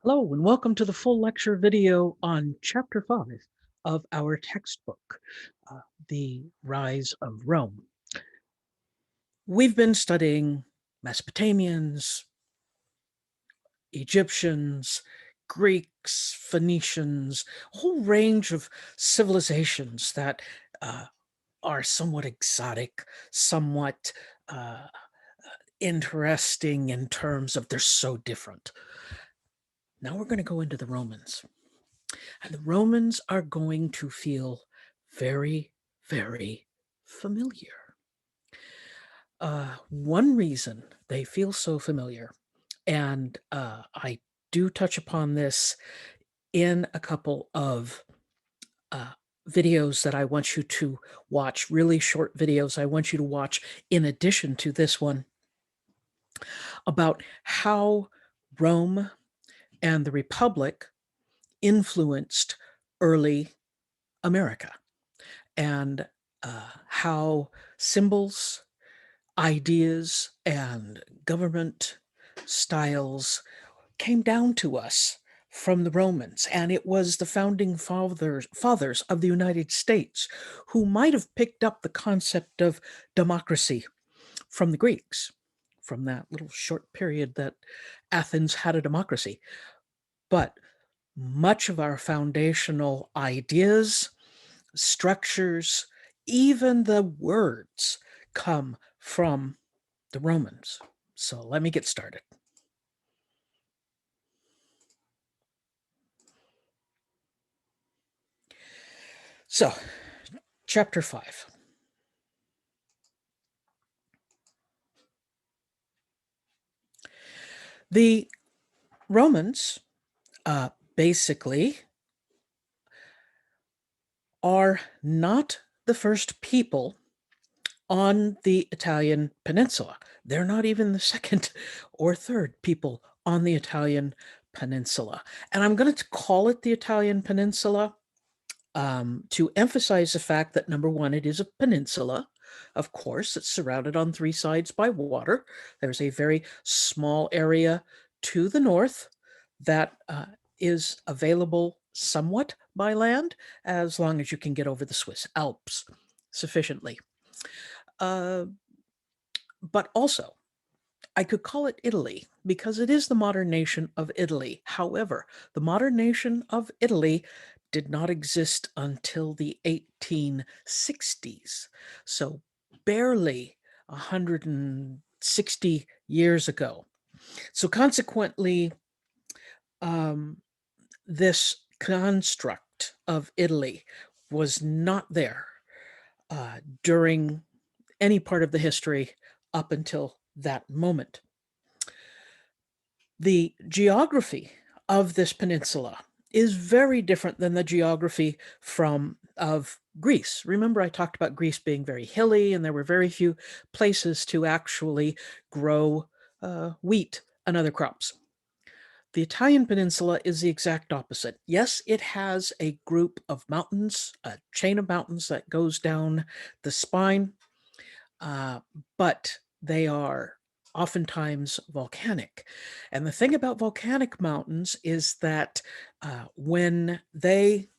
Hello and welcome to the full lecture video on Chapter 5 of our textbook, uh, The Rise of Rome. We've been studying Mesopotamians, Egyptians, Greeks, Phoenicians, a whole range of civilizations that are somewhat exotic, somewhat interesting in terms of they're so different. Now we're going to go into the Romans. And the Romans are going to feel very, very familiar. One reason they feel so familiar, and I do touch upon this in a couple of uh, videos that I want you to watch, really short videos I want you to watch in addition to this one, about how Rome and the Republic influenced early America. And how symbols, ideas, and government styles came down to us from the Romans. And it was the founding fathers of the United States who might have picked up the concept of democracy from the Greeks, from that little short period that Athens had a democracy. But much of our foundational ideas, structures, even the words come from the Romans. So let me get started. So, chapter 5. The Romans basically are not the first people on the Italian peninsula. They're not even the second or third people on the Italian peninsula. And I'm going to call it the Italian peninsula to emphasize the fact that, number one, it is a peninsula. Of course, it's surrounded on three sides by water. There's a very small area to the north that is available somewhat by land, as long as you can get over the Swiss Alps sufficiently. But also, I could call it Italy because it is the modern nation of Italy. However, the modern nation of Italy did not exist until the 1860s. So barely 160 years ago. So consequently, this construct of Italy was not there during any part of the history up until that moment. The geography of this peninsula is very different than the geography of Greece. Remember, I talked about Greece being very hilly, and there were very few places to actually grow wheat and other crops. The Italian peninsula is the exact opposite. Yes, it has a group of mountains, a chain of mountains that goes down the spine, but they are oftentimes volcanic. And the thing about volcanic mountains is that when they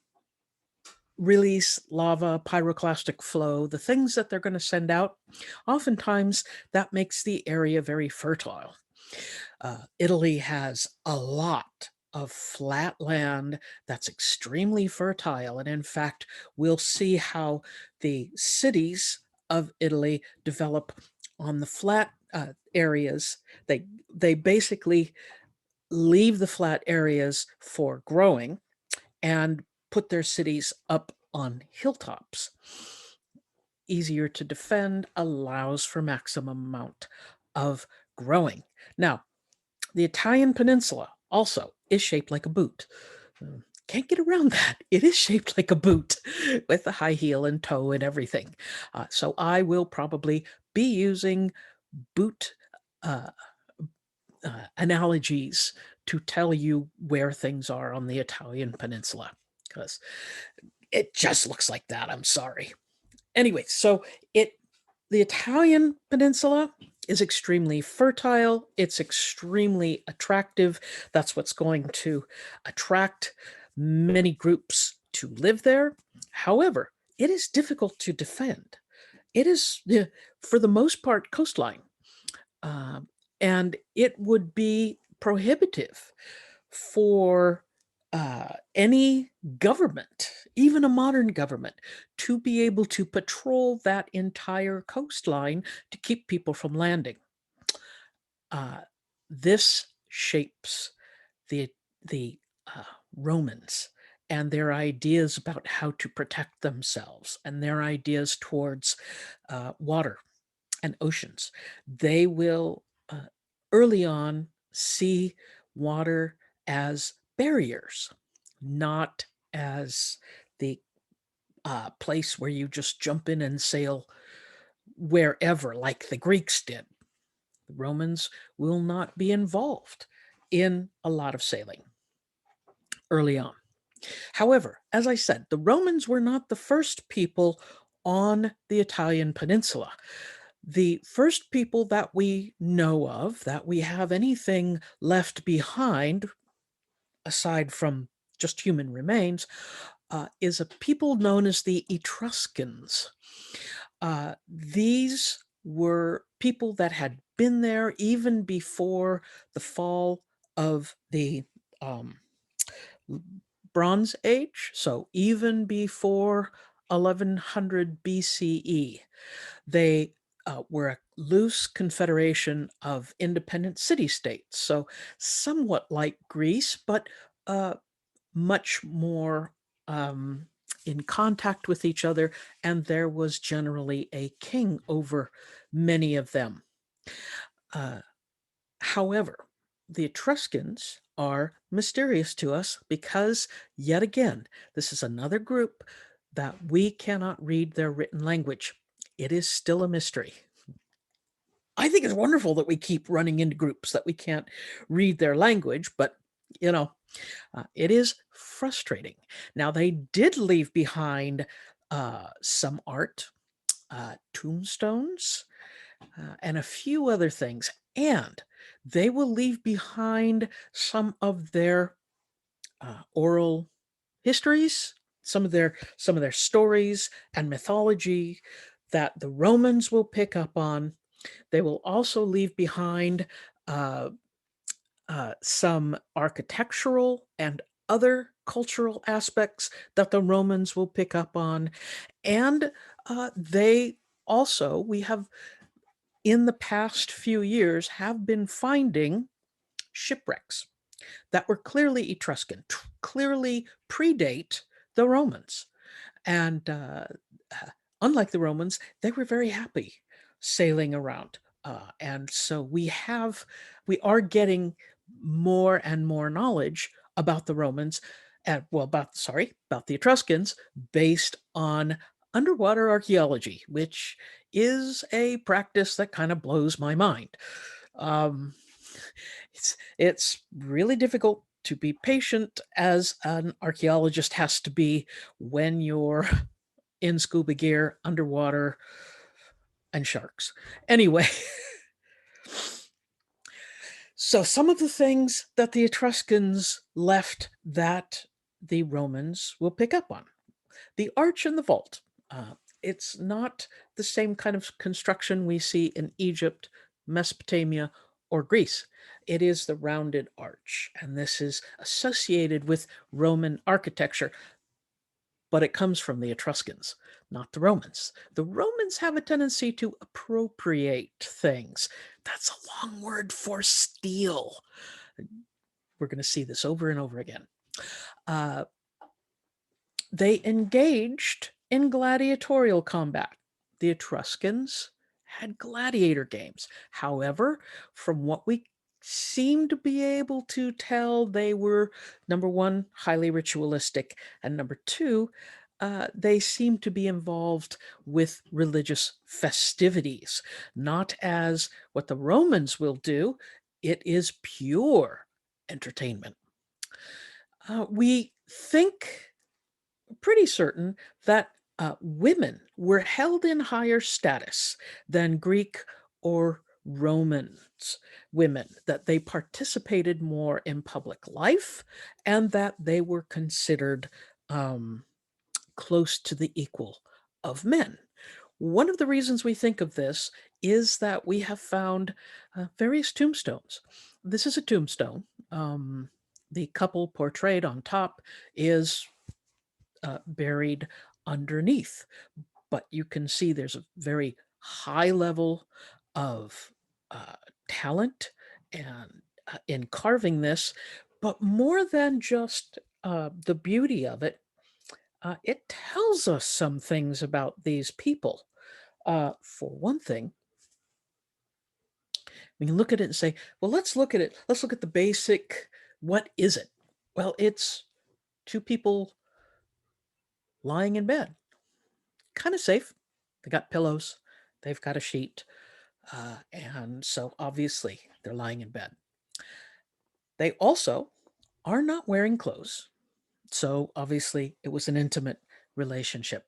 release lava, pyroclastic flow, the things that they're going to send out, oftentimes that makes the area very fertile. Italy has a lot of flat land that's extremely fertile. And in fact, we'll see how the cities of Italy develop on the flat areas. They basically leave the flat areas for growing and put their cities up on hilltops. Easier to defend, allows for maximum amount of growing. Now, the Italian peninsula also is shaped like a boot. Can't get around that. It is shaped like a boot with a high heel and toe and everything. So I will probably be using boot analogies to tell you where things are on the Italian peninsula, because it just looks like that. I'm sorry. Anyway, so the Italian peninsula is extremely fertile. It's extremely attractive. That's what's going to attract many groups to live there. However, it is difficult to defend. It is, for the most part, coastline. Um, and it would be prohibitive for any government, even a modern government, to be able to patrol that entire coastline to keep people from landing. Uh, this shapes the the uh, Romans and their ideas about how to protect themselves and their ideas towards water and oceans. They will early on see water as barriers, not as the place where you just jump in and sail wherever, like the Greeks did. The Romans will not be involved in a lot of sailing early on. However, as I said, the Romans were not the first people on the Italian peninsula. The first people that we know of, that we have anything left behind, aside from just human remains, is a people known as the Etruscans. These were people that had been there even before the fall of the um, Bronze Age, so even before 1100 BCE. They were a loose confederation of independent city-states, so somewhat like Greece, but uh, much more in contact with each other, and there was generally a king over many of them. Uh, However, the Etruscans are mysterious to us because, yet again, this is another group that we cannot read their written language. It is still a mystery. I think it's wonderful that we keep running into groups that we can't read their language, but you know, it is frustrating. Now, they did leave behind some art, tombstones, and a few other things. And they will leave behind some of their oral histories, some of their stories and mythology that the Romans will pick up on. They will also leave behind uh, some architectural and other cultural aspects that the Romans will pick up on. And they also, we have in the past few years, have been finding shipwrecks that were clearly Etruscan, clearly predate the Romans. And unlike the Romans, they were very happy sailing around. And so we are getting more and more knowledge about the Romans, about the Etruscans, based on underwater archaeology, which is a practice that kind of blows my mind. Um, it's really difficult to be patient as an archaeologist has to be when you're in scuba gear, underwater, and sharks. Anyway, so some of the things that the Etruscans left that the Romans will pick up on. The arch and the vault. It's not the same kind of construction we see in Egypt, Mesopotamia, or Greece. It is the rounded arch, and this is associated with Roman architecture, but it comes from the Etruscans, not the Romans. The Romans have a tendency to appropriate things. That's a long word for steal. We're going to see this over and over again. They engaged in gladiatorial combat. The Etruscans had gladiator games. However, from what we seem to be able to tell, they were, number one, highly ritualistic, and number two, they seem to be involved with religious festivities, not as what the Romans will do. It is pure entertainment. We think pretty certain that women were held in higher status than Greek or Romans women, that they participated more in public life and that they were considered close to the equal of men. One of the reasons we think of this is that we have found various tombstones. This is a tombstone. The couple portrayed on top is buried underneath, but you can see there's a very high level of uh, talent and in carving this, but more than just the beauty of it, it tells us some things about these people. For one thing, we can look at it and say, well, let's look at it. Let's look at the basic. What is it? Well, it's two people lying in bed, kind of safe. They got pillows, they've got a sheet. And so obviously they're lying in bed. They also are not wearing clothes. So obviously it was an intimate relationship.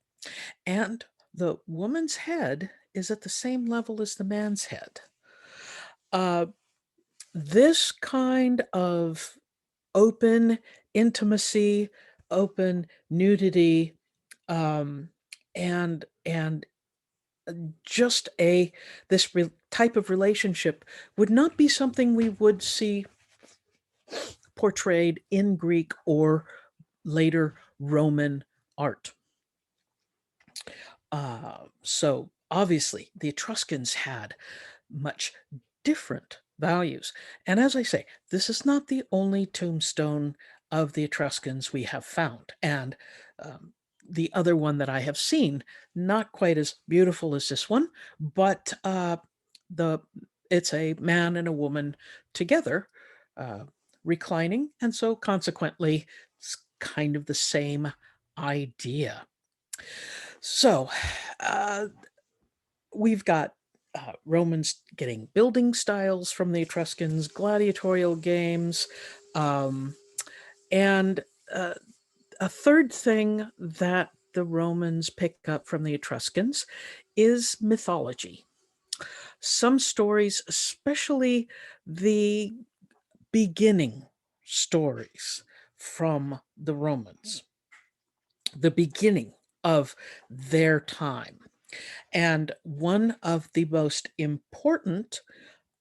And the woman's head is at the same level as the man's head. Uh, this kind of open intimacy, open nudity, and just this type of relationship would not be something we would see portrayed in Greek or later Roman art. So obviously the Etruscans had much different values. And as I say, this is not the only tombstone of the Etruscans we have found. And the other one that I have seen, not quite as beautiful as this one, but it's a man and a woman together, uh, reclining, and so consequently, it's kind of the same idea. So, we've got Romans getting building styles from the Etruscans, gladiatorial games, um, and a third thing that the Romans pick up from the Etruscans is mythology. Some stories, especially the beginning stories from the Romans, the beginning of their time. And one of the most important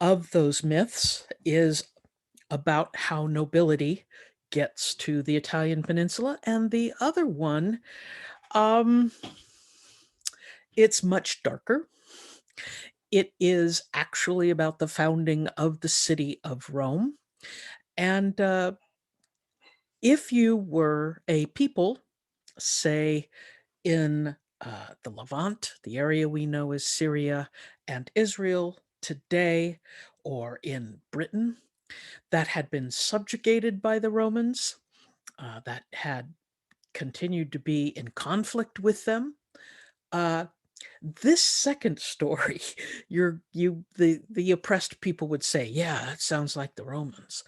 of those myths is about how nobility gets to the Italian peninsula. And the other one, um, it's much darker. It is actually about the founding of the city of Rome. And if you were a people, say in the Levant, the area we know as Syria and Israel today, or in Britain, that had been subjugated by the Romans, that had continued to be in conflict with them. This second story, the oppressed people would say, yeah, that sounds like the Romans.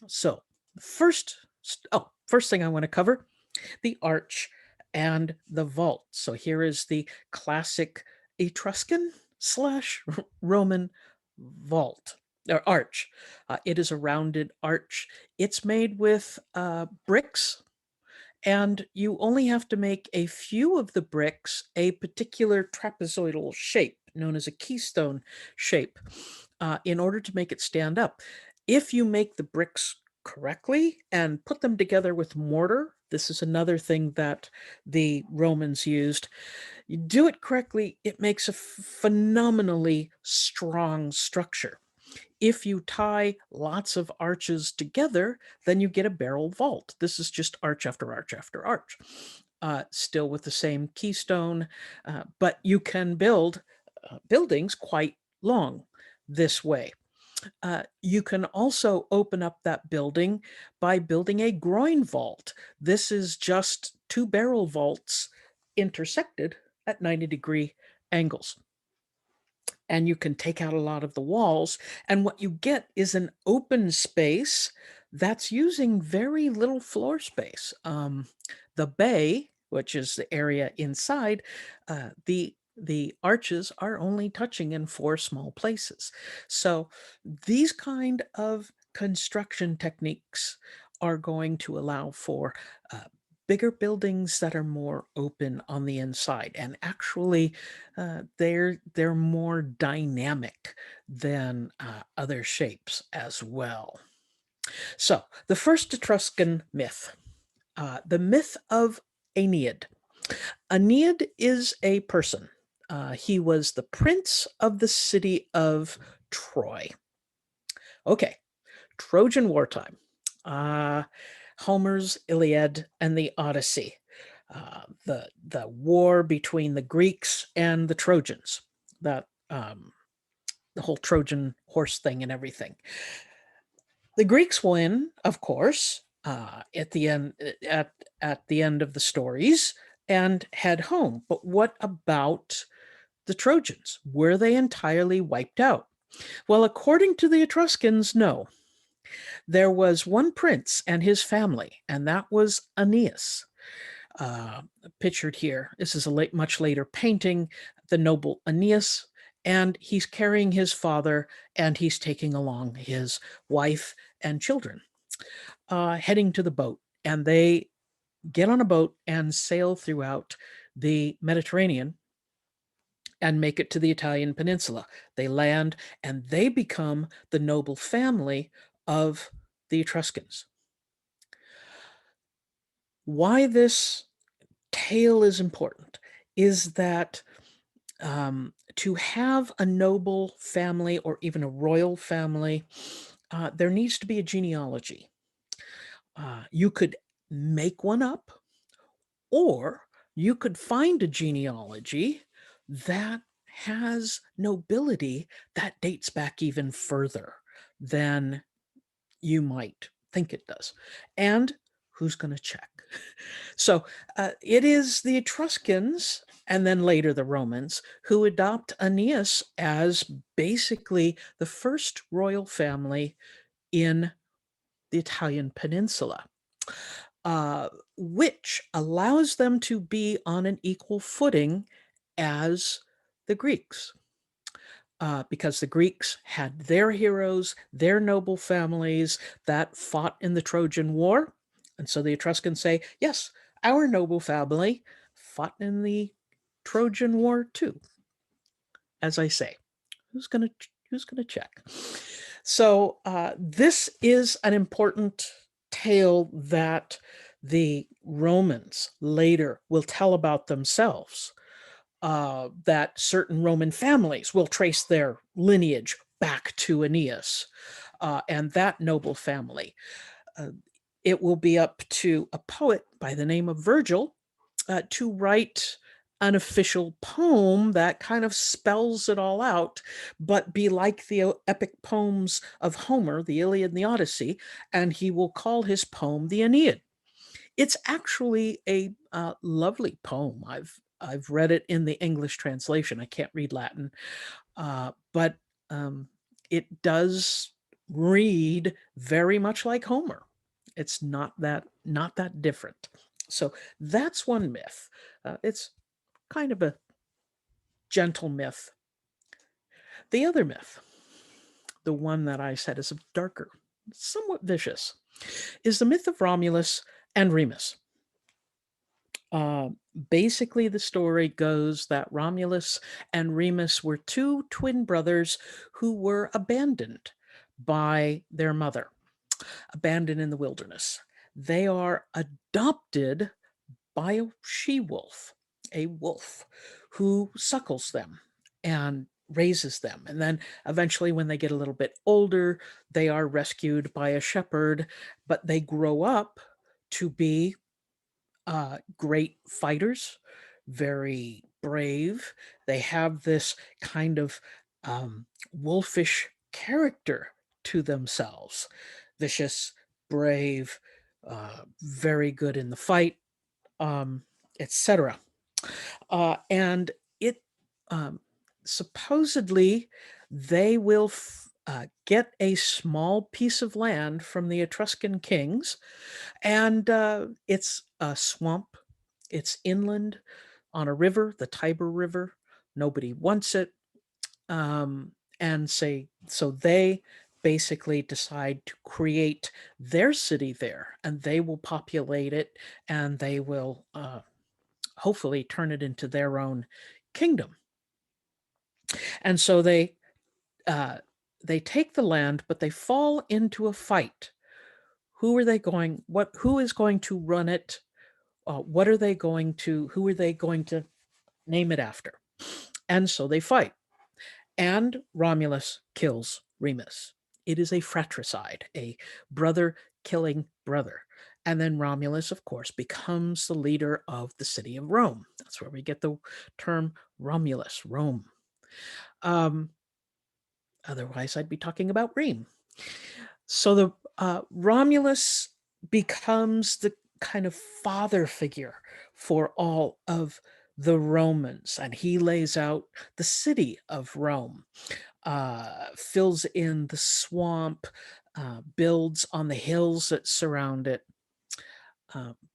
So first thing I want to cover, the arch and the vault. So here is the classic Etruscan slash Roman vault or arch. It is a rounded arch. It's made with bricks, and you only have to make a few of the bricks a particular trapezoidal shape known as a keystone shape in order to make it stand up. If you make the bricks correctly and put them together with mortar, this is another thing that the Romans used. You do it correctly, it makes a phenomenally strong structure. If you tie lots of arches together, then you get a barrel vault. This is just arch after arch after arch, still with the same keystone, but you can build buildings quite long this way. You can also open up that building by building a groin vault. This is just two barrel vaults intersected at 90-degree angles. And you can take out a lot of the walls. And what you get is an open space that's using very little floor space. The bay, which is the area inside, the The arches are only touching in 4 small places. So these kind of construction techniques are going to allow for uh, bigger buildings that are more open on the inside, and actually they're more dynamic than other shapes as well. So the first Etruscan myth, the myth of Aeneid. Aeneid is a person. He was the prince of the city of Troy. Okay, Trojan wartime. Uh, Homer's Iliad and the Odyssey. The war between the Greeks and the Trojans. That the whole Trojan horse thing and everything. The Greeks win, of course, at the end at the end of the stories and head home. But what about the Trojans? Were they entirely wiped out? Well, according to the Etruscans, no. There was one prince and his family, and that was Aeneas. Uh, Pictured here, this is a much later painting, the noble Aeneas, and he's carrying his father, and he's taking along his wife and children, heading to the boat. And they get on a boat and sail throughout the Mediterranean and make it to the Italian peninsula. They land and they become the noble family of the Etruscans. Why this tale is important is that to have a noble family or even a royal family, there needs to be a genealogy. You could make one up, or you could find a genealogy that has nobility that dates back even further than you might think it does. And who's going to check? So it is the Etruscans and then later the Romans who adopt Aeneas as basically the first royal family in the Italian peninsula, which allows them to be on an equal footing as the Greeks. Because the Greeks had their heroes, their noble families that fought in the Trojan War. And so the Etruscans say, yes, our noble family fought in the Trojan War too. As I say, who's going to check? So this is an important tale that the Romans later will tell about themselves. That certain Roman families will trace their lineage back to Aeneas and that noble family. It will be up to a poet by the name of Virgil to write an official poem that kind of spells it all out, but be like the epic poems of Homer, the Iliad and the Odyssey, and he will call his poem the Aeneid. It's actually a lovely poem. I've read it in the English translation. I can't read Latin, but it does read very much like Homer. It's not that different. So that's one myth. It's kind of a gentle myth. The other myth, the one that I said is darker, somewhat vicious, is the myth of Romulus and Remus. Uh, Basically, the story goes that Romulus and Remus were two twin brothers who were abandoned by their mother, abandoned in the wilderness. They are adopted by a she-wolf, a wolf, who suckles them and raises them. And then eventually, when they get a little bit older, they are rescued by a shepherd, but they grow up to be great fighters, very brave. They have this kind of wolfish character to themselves, vicious, brave, very good in the fight, etc. And it supposedly they will get a small piece of land from the Etruscan kings, and it's a swamp. It's inland on a river, the Tiber River. nobody wants it. And so they basically decide to create their city there, and they will populate it, and they will hopefully turn it into their own kingdom. And so uh, they take the land, but they fall into a fight. Who are they going? Who is going to run it? What are they going to? Who are they going to name it after? And so they fight. And Romulus kills Remus. It is a fratricide, a brother killing brother. And then Romulus, of course, becomes the leader of the city of Rome. That's where we get the term Romulus, Rome. Um, Otherwise, I'd be talking about Rome. So the Romulus becomes the kind of father figure for all of the Romans, and he lays out the city of Rome, fills in the swamp, builds on the hills that surround it.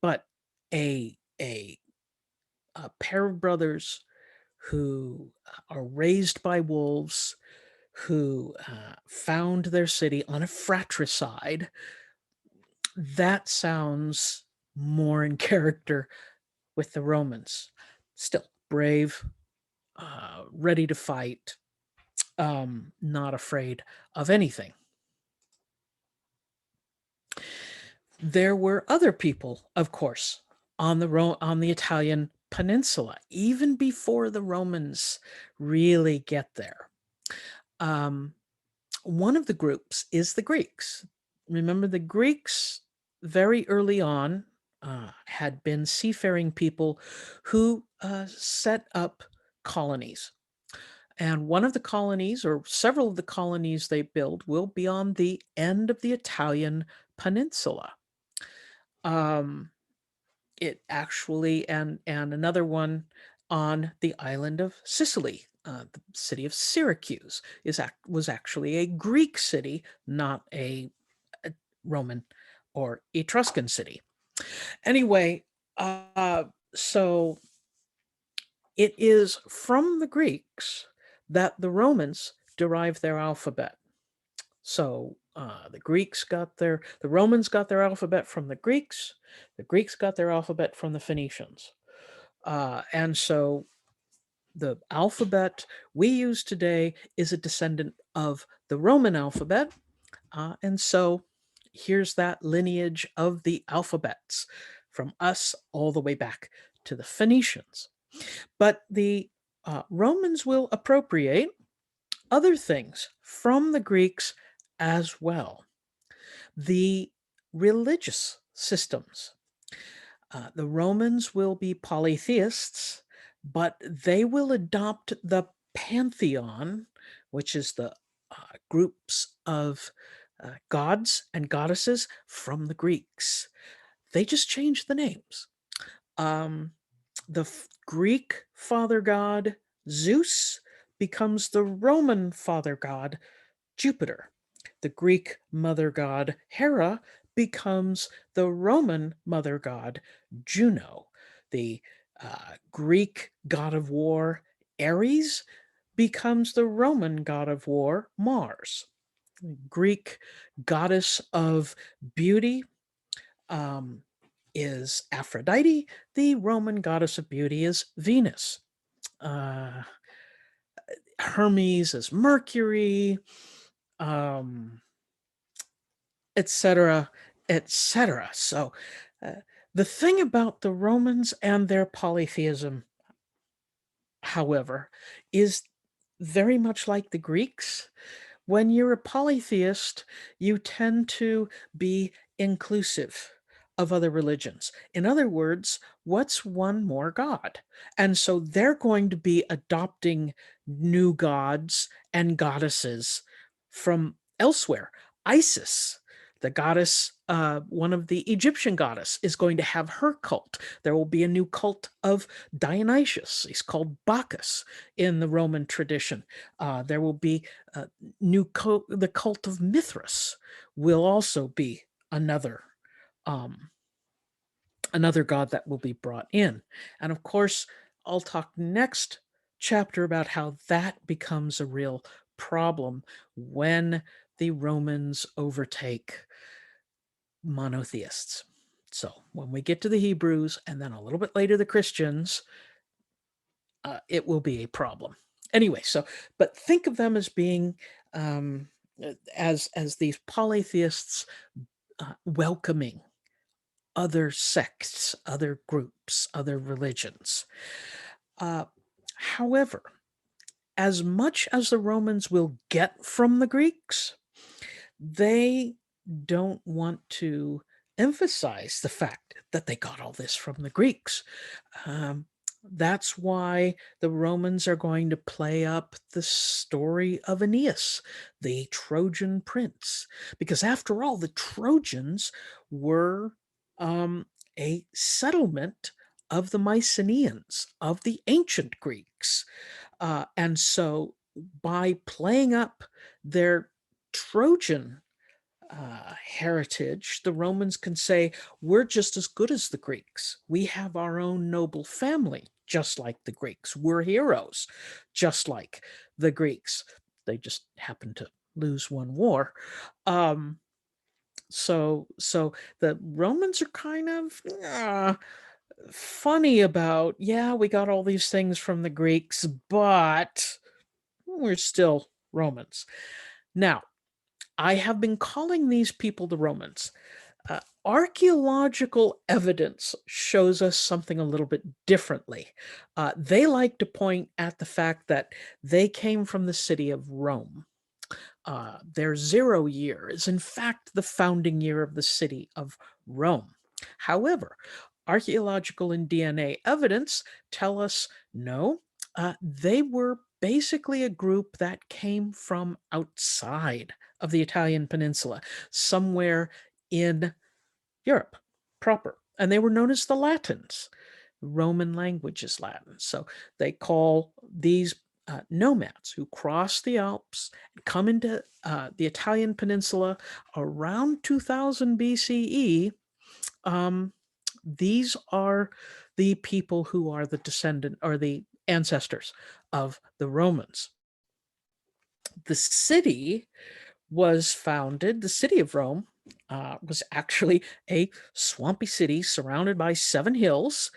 But a pair of brothers who are raised by wolves, who found their city on a fratricide, that sounds more in character with the Romans. Still brave, ready to fight, not afraid of anything. There were other people, of course, on the Italian peninsula, even before the Romans really get there. One of the groups is the Greeks. Remember, the Greeks very early on had been seafaring people who set up colonies. And one of the colonies, or several of the colonies they build, will be on the end of the Italian peninsula. It actually, and another one on the island of Sicily. The city of Syracuse was actually a Greek city, not a Roman or Etruscan city. Anyway, so it is from the Greeks that the Romans derived their alphabet. So the Romans got their alphabet from the Greeks got their alphabet from the Phoenicians. And so the alphabet we use today is a descendant of the Roman alphabet. And so here's that lineage of the alphabets from us all the way back to the Phoenicians. But the Romans will appropriate other things from the Greeks as well. The religious systems. The Romans will be polytheists, but they will adopt the pantheon, which is the groups of gods and goddesses from the Greeks. They just changed the names. The Greek father god Zeus becomes the Roman father god Jupiter. The Greek mother god Hera becomes the Roman mother god Juno. The Greek god of war Ares becomes the Roman god of war Mars. The Greek goddess of beauty is Aphrodite. The Roman goddess of beauty is Venus. Hermes is Mercury, etc., etc. So the thing about the Romans and their polytheism, however, is very much like the Greeks. When you're a polytheist, you tend to be inclusive of other religions. In other words, what's one more god? And so they're going to be adopting new gods and goddesses from elsewhere. Isis, the goddess, one of the Egyptian goddess, is going to have her cult. There will be a new cult of Dionysius. He's called Bacchus in the Roman tradition. There will be the cult of Mithras will also be another god that will be brought in. And of course, I'll talk next chapter about how that becomes a real problem when the Romans overtake monotheists. So when we get to the Hebrews and then a little bit later the Christians, it will be a problem. Anyway, but think of them as being as these polytheists welcoming other sects, other groups, other religions. However, as much as the Romans will get from the Greeks, they don't want to emphasize the fact that they got all this from the Greeks. Um, that's why the Romans are going to play up the story of Aeneas, the Trojan prince, because after all, the Trojans were a settlement of the Mycenaeans, of the ancient Greeks. And so by playing up their Trojan heritage, the Romans can say, we're just as good as the Greeks. We have our own noble family, just like the Greeks. We're heroes, just like the Greeks. They just happen to lose one war. So the Romans are kind of funny about, yeah, we got all these things from the Greeks, but we're still Romans. Now, I have been calling these people the Romans. Archaeological evidence shows us something a little bit differently. They like to point at the fact that they came from the city of Rome. Their 0 year is, in fact, the founding year of the city of Rome. However, archaeological and DNA evidence tell us no, they were basically a group that came from outside of the Italian peninsula, somewhere in Europe proper. And they were known as the Latins. Roman language is Latin. So they call these nomads who cross the Alps and come into the Italian peninsula around 2000 BCE. These are the people who are the descendant or the ancestors of the Romans. The city was founded, the city of Rome was actually a swampy city surrounded by 7 hills,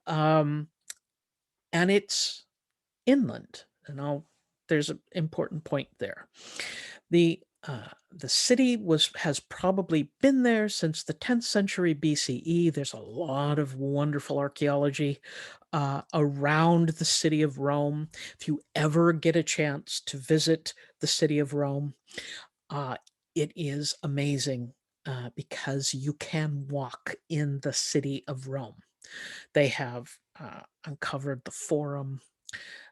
and it's inland. And there's an important point there. The city has probably been there since the 10th century BCE. There's a lot of wonderful archaeology around the city of Rome. If you ever get a chance to visit the city of Rome, it is amazing because you can walk in the city of Rome. They have uncovered the Forum.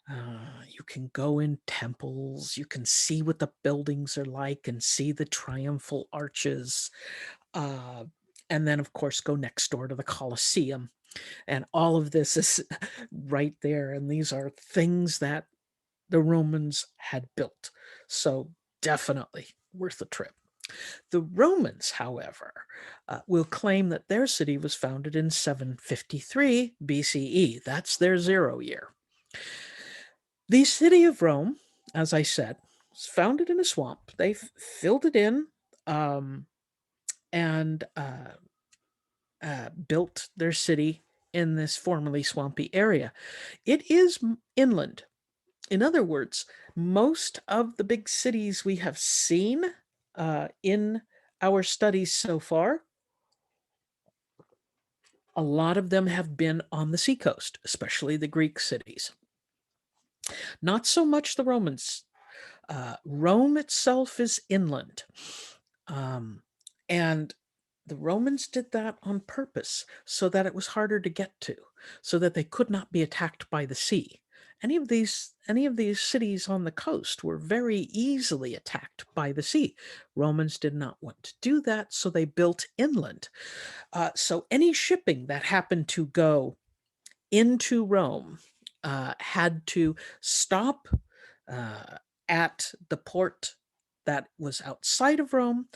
You can go in temples. You can see what the buildings are like and see the triumphal arches. And then, of course, go next door to the Colosseum. And all of this is right there. And these are things that the Romans had built. So definitely worth a trip. The Romans, however, will claim that their city was founded in 753 BCE. That's their 0 year. The city of Rome, as I said, was founded in a swamp. They filled it in and built their city in this formerly swampy area. It is inland. In other words, most of the big cities we have seen in our studies so far, a lot of them have been on the seacoast, especially the Greek cities. Not so much the Romans. Rome itself is inland. And the Romans did that on purpose so that it was harder to get to, so that they could not be attacked by the sea. Any of these cities on the coast were very easily attacked by the sea. Romans did not want to do that, so they built inland. So any shipping that happened to go into Rome had to stop at the port that was outside of Rome,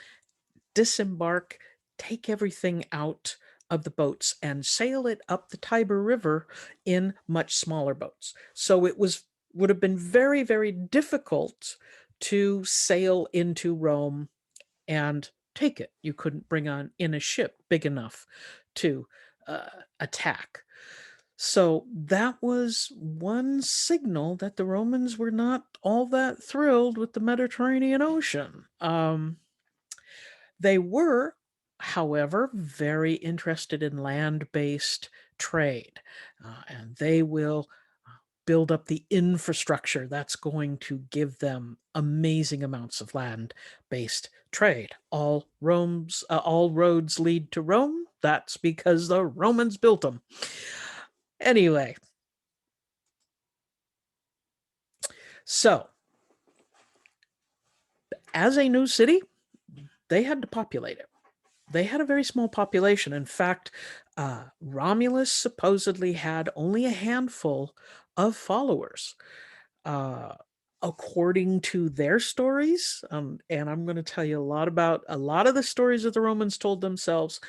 disembark, take everything out of the boats and sail it up the Tiber River in much smaller boats. So it was would have been very, very difficult to sail into Rome and take it. You couldn't bring on in a ship big enough to attack. So that was one signal that the Romans were not all that thrilled with the Mediterranean Ocean. They were, however, very interested in land-based trade, and they will build up the infrastructure that's going to give them amazing amounts of land-based trade. All roads lead to Rome. That's because the Romans built them. Anyway, so as a new city, they had to populate it. They had a very small population. In fact, Romulus supposedly had only a handful of followers. Uh, According to their stories, and I'm going to tell you a lot about a lot of the stories that the Romans told themselves,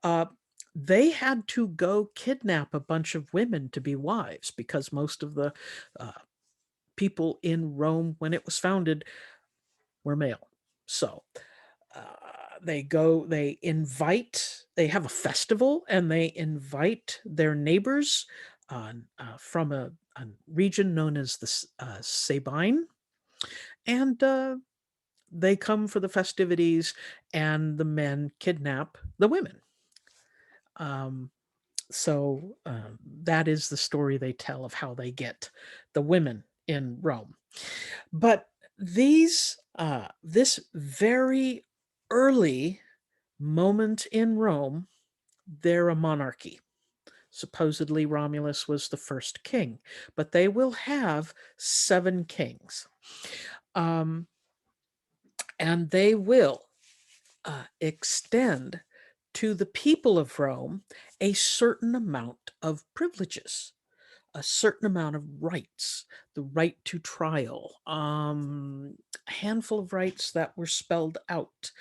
uh, they had to go kidnap a bunch of women to be wives because most of the uh, people in Rome when it was founded were male. So uh, they have a festival and they invite their neighbors from a region known as the Sabine, and they come for the festivities, and the men kidnap the women. Um, so that is the story they tell of how they get the women in Rome. But this very early moment in Rome, they're a monarchy. Supposedly Romulus was the first king, but they will have 7 kings. Um, and they will extend to the people of Rome a certain amount of privileges, a certain amount of rights, the right to trial, a handful of rights that were spelled out.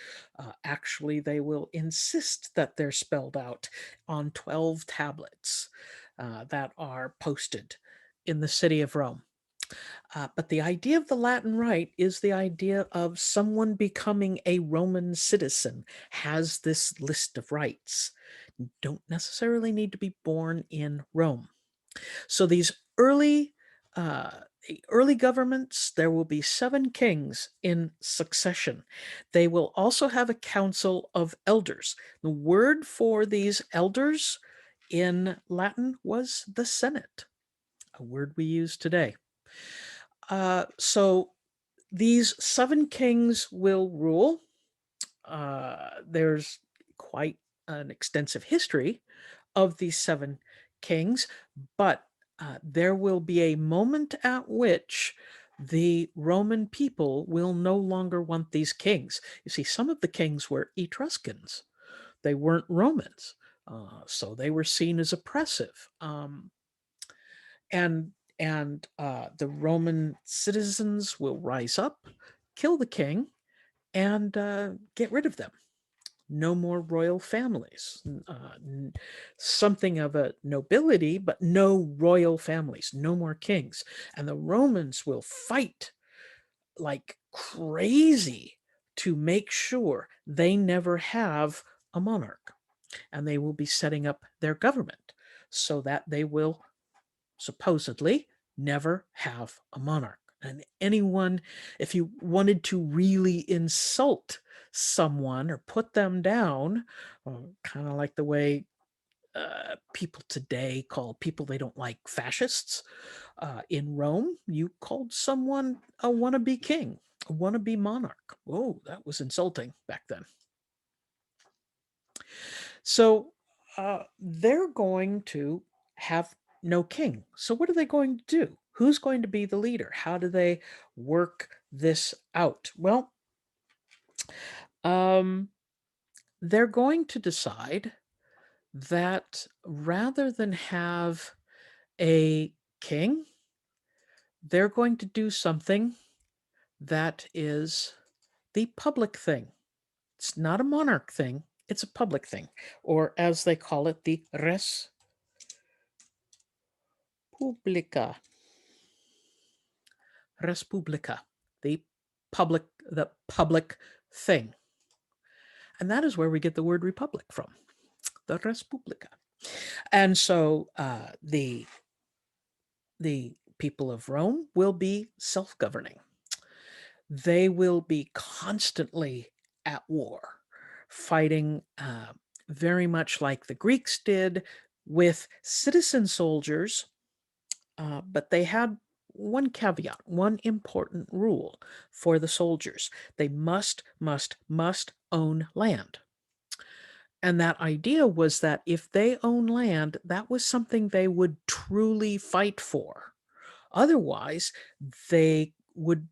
Actually, they will insist that they're spelled out on 12 tablets that are posted in the city of Rome. But the idea of the Latin Rite is the idea of someone becoming a Roman citizen has this list of rights. You don't necessarily need to be born in Rome. So these uh, early governments, there will be 7 kings in succession. They will also have a council of elders. The word for these elders in Latin was the Senate, a word we use today. So these 7 kings will rule. There's quite an extensive history of these 7 kings, but there will be a moment at which the Roman people will no longer want these kings. You see, some of the kings were Etruscans. They weren't Romans, so they were seen as oppressive. And the Roman citizens will rise up, kill the king, and get rid of them. No more royal families. Something of a nobility, but no royal families, no more kings. And the Romans will fight like crazy to make sure they never have a monarch. And they will be setting up their government so that they will supposedly never have a monarch. And anyone, if you wanted to really insult someone or put them down, kind of like the way people today call people they don't like fascists, in Rome, you called someone a wannabe king, a wannabe monarch. Oh, that was insulting back then. So they're going to have no king. So what are they going to do? Who's going to be the leader? How do they work this out? Well, um, they're going to decide that rather than have a king, they're going to do something that is the public thing. It's not a monarch thing, it's a public thing, or as they call it, the res publica. Respublica, the public thing. And that is where we get the word republic from, the Respublica. And so the people of Rome will be self-governing. They will be constantly at war, fighting very much like the Greeks did with citizen soldiers, but they had one caveat, one important rule for the soldiers. They must own land. And that idea was that if they own land, that was something they would truly fight for. Otherwise, they would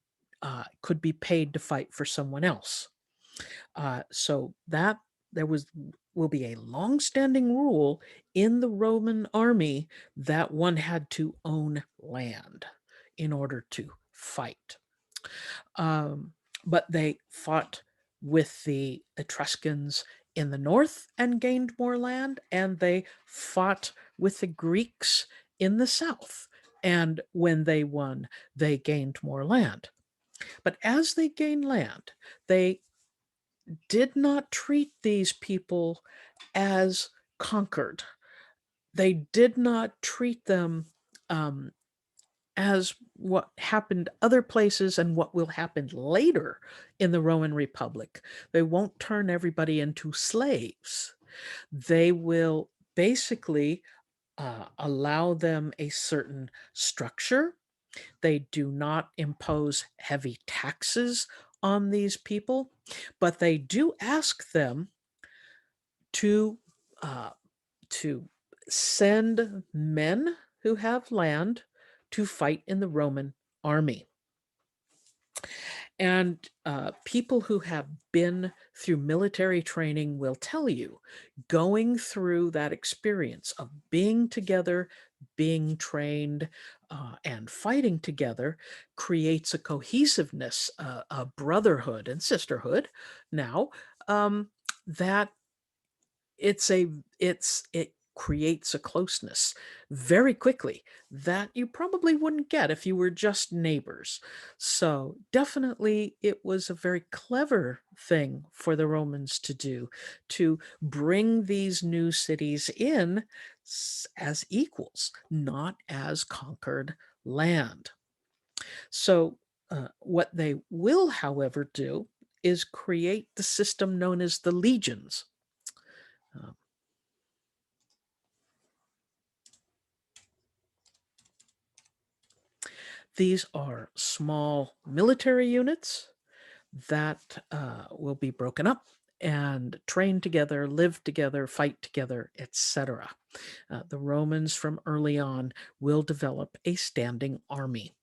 could be paid to fight for someone else. So that there will be a long-standing rule in the Roman army that one had to own land in order to fight. Um, but they fought with the Etruscans in the north and gained more land, and they fought with the Greeks in the south. And when they won, they gained more land. But as they gained land, they did not treat these people as conquered. They did not treat them as what happened other places and what will happen later in the Roman Republic. They won't turn everybody into slaves. They will basically allow them a certain structure. They do not impose heavy taxes on these people, but they do ask them to uh, to send men who have land to fight in the Roman army. And people who have been through military training will tell you, going through that experience of being together, being trained, and fighting together creates a cohesiveness, a brotherhood and sisterhood now, that it creates a closeness very quickly that you probably wouldn't get if you were just neighbors. So definitely it was a very clever thing for the Romans to do, to bring these new cities in as equals, not as conquered land. So what they will, however, do is create the system known as the legions. Um, These are small military units that will be broken up and train together, live together, fight together, etc. The Romans from early on will develop a standing army,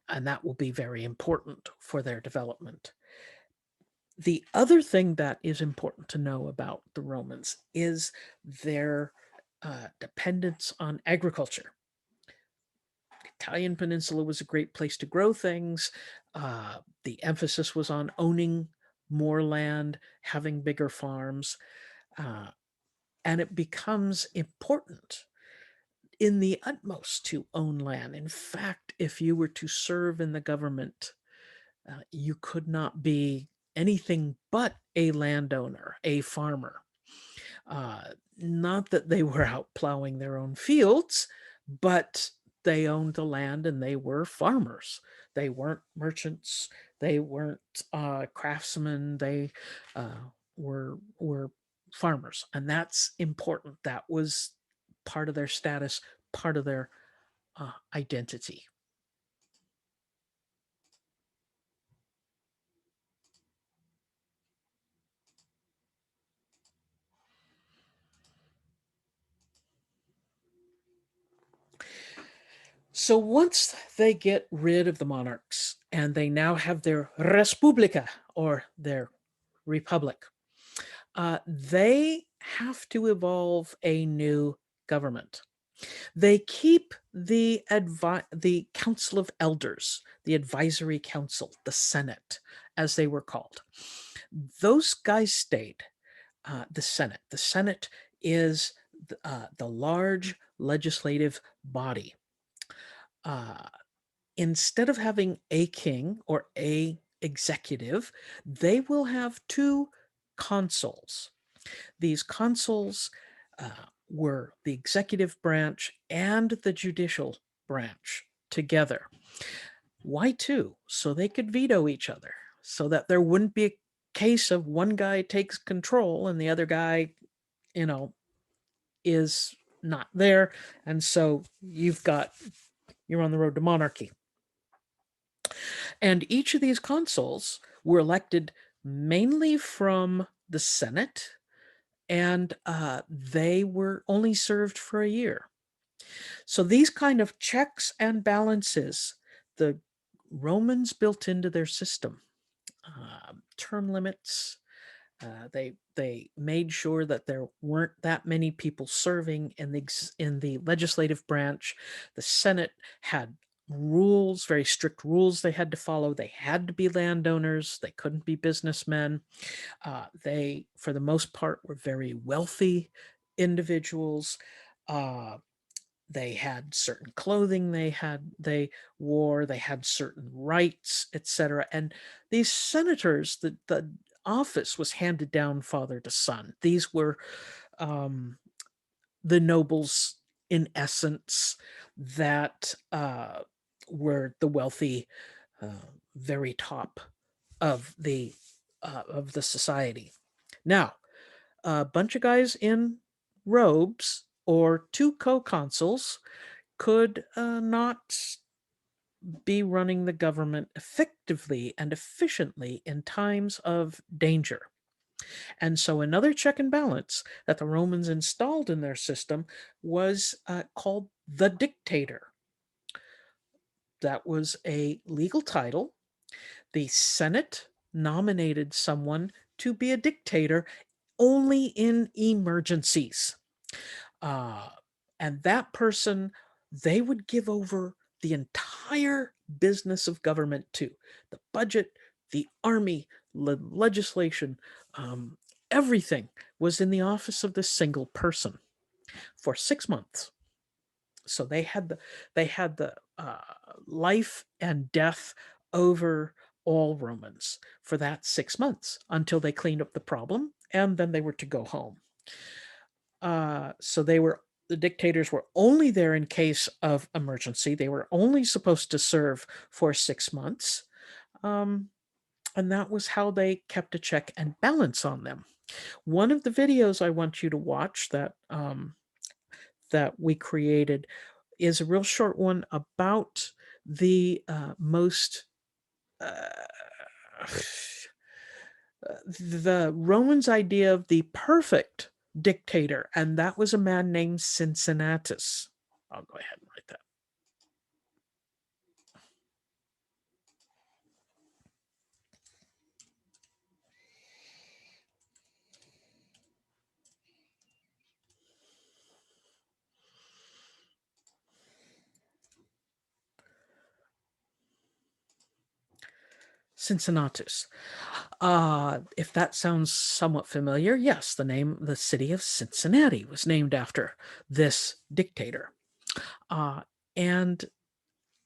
and that will be very important for their development. The other thing that is important to know about the Romans is their dependence on agriculture. Italian Peninsula was a great place to grow things. The emphasis was on owning more land, having bigger farms, uh, and it becomes important in the utmost to own land. In fact, if you were to serve in the government, you could not be anything but a landowner, a farmer. Not that they were out plowing their own fields, but they owned the land and they were farmers. They weren't merchants. They weren't craftsmen. They were farmers, and that's important. That was part of their status, part of their identity. So once they get rid of the monarchs and they now have their Respublica, or their republic, they have to evolve a new government. They keep the Council of Elders, the Advisory Council, the Senate, as they were called. Those guys stayed. The Senate. The Senate is the large legislative body. Uh, instead of having a king or a executive, they will have two consuls. These consuls were the executive branch and the judicial branch together. Why two? So they could veto each other, so that there wouldn't be a case of one guy takes control and the other guy, you know, is not there. And so you're on the road to monarchy. And each of these consuls were elected mainly from the Senate, and they were only served for a year. So these kind of checks and balances, the Romans built into their system. Term limits. They made sure that there weren't that many people serving in the legislative branch. The Senate had rules, very strict rules they had to follow. They had to be landowners. They couldn't be businessmen. They, for the most part, were very wealthy individuals. They had certain clothing they wore, they had certain rights, etc. And these senators, the office was handed down father to son. These were the nobles, in essence, that were the wealthy, very top of the society. Now, a bunch of guys in robes or two co-consuls could not be running the government effectively and efficiently in times of danger. And so another check and balance that the Romans installed in their system was called the dictator. That was a legal title. The Senate nominated someone to be a dictator only in emergencies. And that person, they would give over the entire business of government to the budget, the army, legislation, everything was in the office of this single person for 6 months. So they had the life and death over all Romans for that 6 months until they cleaned up the problem, and then they were to go home. So the dictators were only there in case of emergency. They were only supposed to serve for 6 months. And that was how they kept a check and balance on them. One of the videos I want you to watch that we created is a real short one about the most the Romans' idea of the perfect dictator, and that was a man named Cincinnatus. I'll go ahead and write that. Cincinnatus. If that sounds somewhat familiar, yes, the city of Cincinnati was named after this dictator. And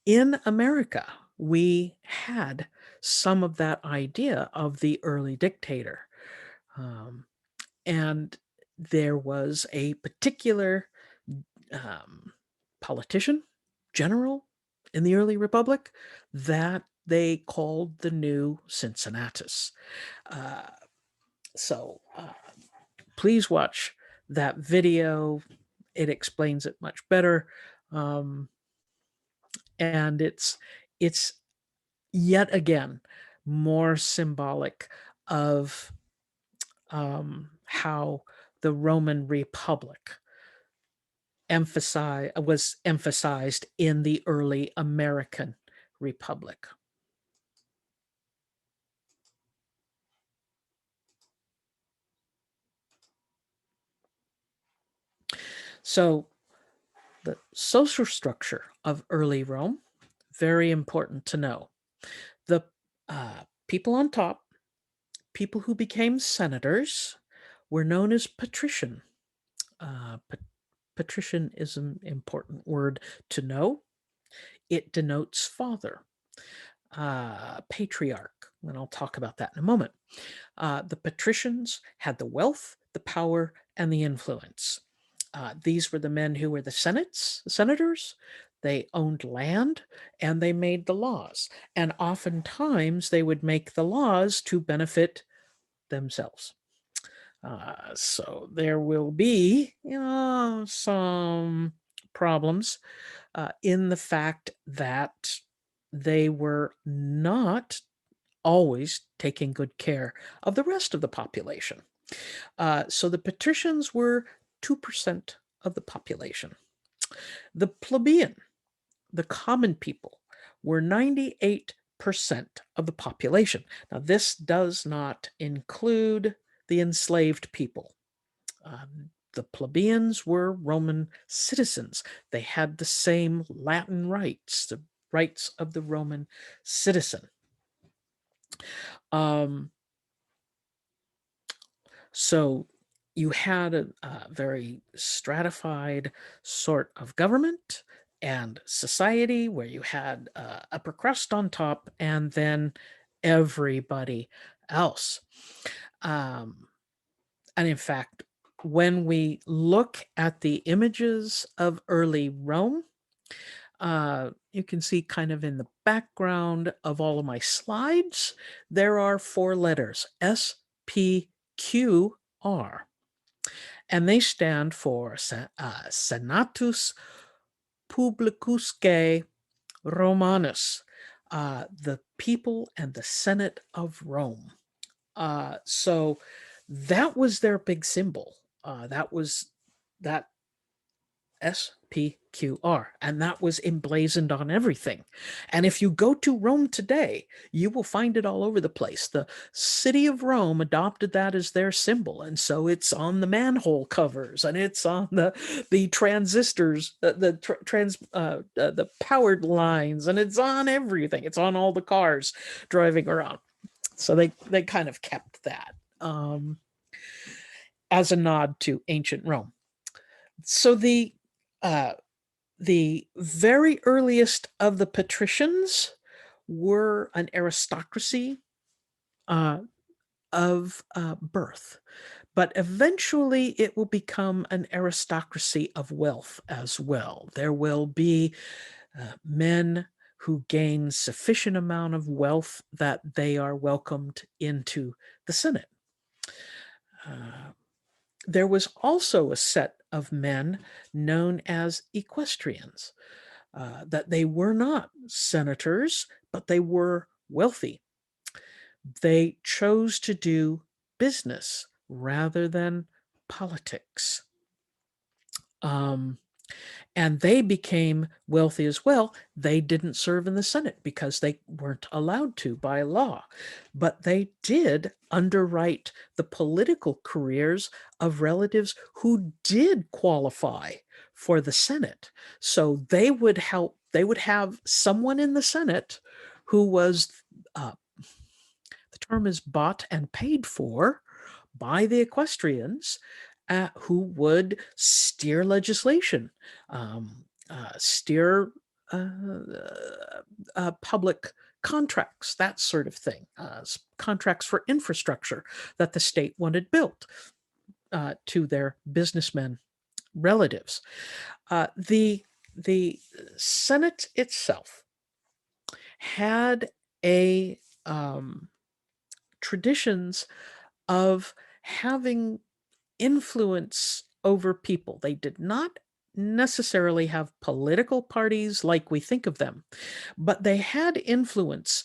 in America, we had some of that idea of the early dictator. And there was a particular politician, general in the early republic that they called the new Cincinnatus. So please watch that video. It explains it much better. And it's yet again more symbolic of how the Roman Republic was emphasized in the early American Republic. So the social structure of early Rome, very important to know. The people on top, people who became senators, were known as patrician. Patrician is an important word to know. it denotes father, patriarch, and I'll talk about that in a moment. The patricians had the wealth, the power, and the influence. These were the men who were the senators. They owned land and they made the laws. And oftentimes they would make the laws to benefit themselves. So there will be, some problems in the fact that they were not always taking good care of the rest of the population. So the patricians were 2% of the population. The plebeian, the common people, were 98% of the population. Now, this does not include the enslaved people. The plebeians were Roman citizens. They had the same Latin rights, the rights of the Roman citizen. So you had a very stratified sort of government and society where you had upper crust on top and then everybody else. And in fact, when we look at the images of early Rome, you can see kind of in the background of all of my slides, there are 4 letters, SPQR, and they stand for Senatus Publicusque Romanus, the people and the Senate of Rome. So that was their big symbol. That was that SPQR, and that was emblazoned on everything. And if you go to Rome today, you will find it all over the place. The city of Rome adopted that as their symbol, and so it's on the manhole covers, and it's on the transistors, the powered lines, and it's on everything. It's on all the cars driving around. So they kind of kept that as a nod to ancient Rome. So the very earliest of the patricians were an aristocracy of birth, but eventually it will become an aristocracy of wealth as well. There will be men who gain sufficient amount of wealth that they are welcomed into the Senate. There was also a set of men known as equestrians, that they were not senators, but they were wealthy. They chose to do business rather than politics. And they became wealthy as well. They didn't serve in the Senate because they weren't allowed to by law, but they did underwrite the political careers of relatives who did qualify for the Senate. So they would have someone in the Senate who was, the term is bought and paid for by the equestrians, who would steer legislation, steer public contracts, that sort of thing, contracts for infrastructure that the state wanted built to their businessmen relatives. The Senate itself had a traditions of having influence over people. They did not necessarily have political parties like we think of them, but they had influence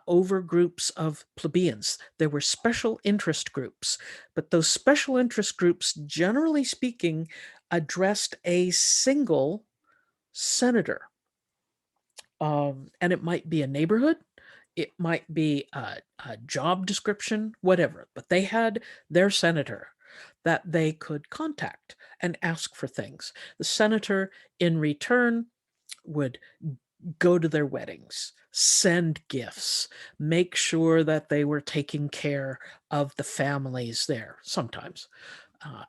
over groups of plebeians. There were special interest groups, but those special interest groups, generally speaking, addressed a single senator. And it might be a neighborhood, it might be a job description, whatever, but they had their senator that they could contact and ask for things. The senator, in return, would go to their weddings, send gifts, make sure that they were taking care of the families there sometimes.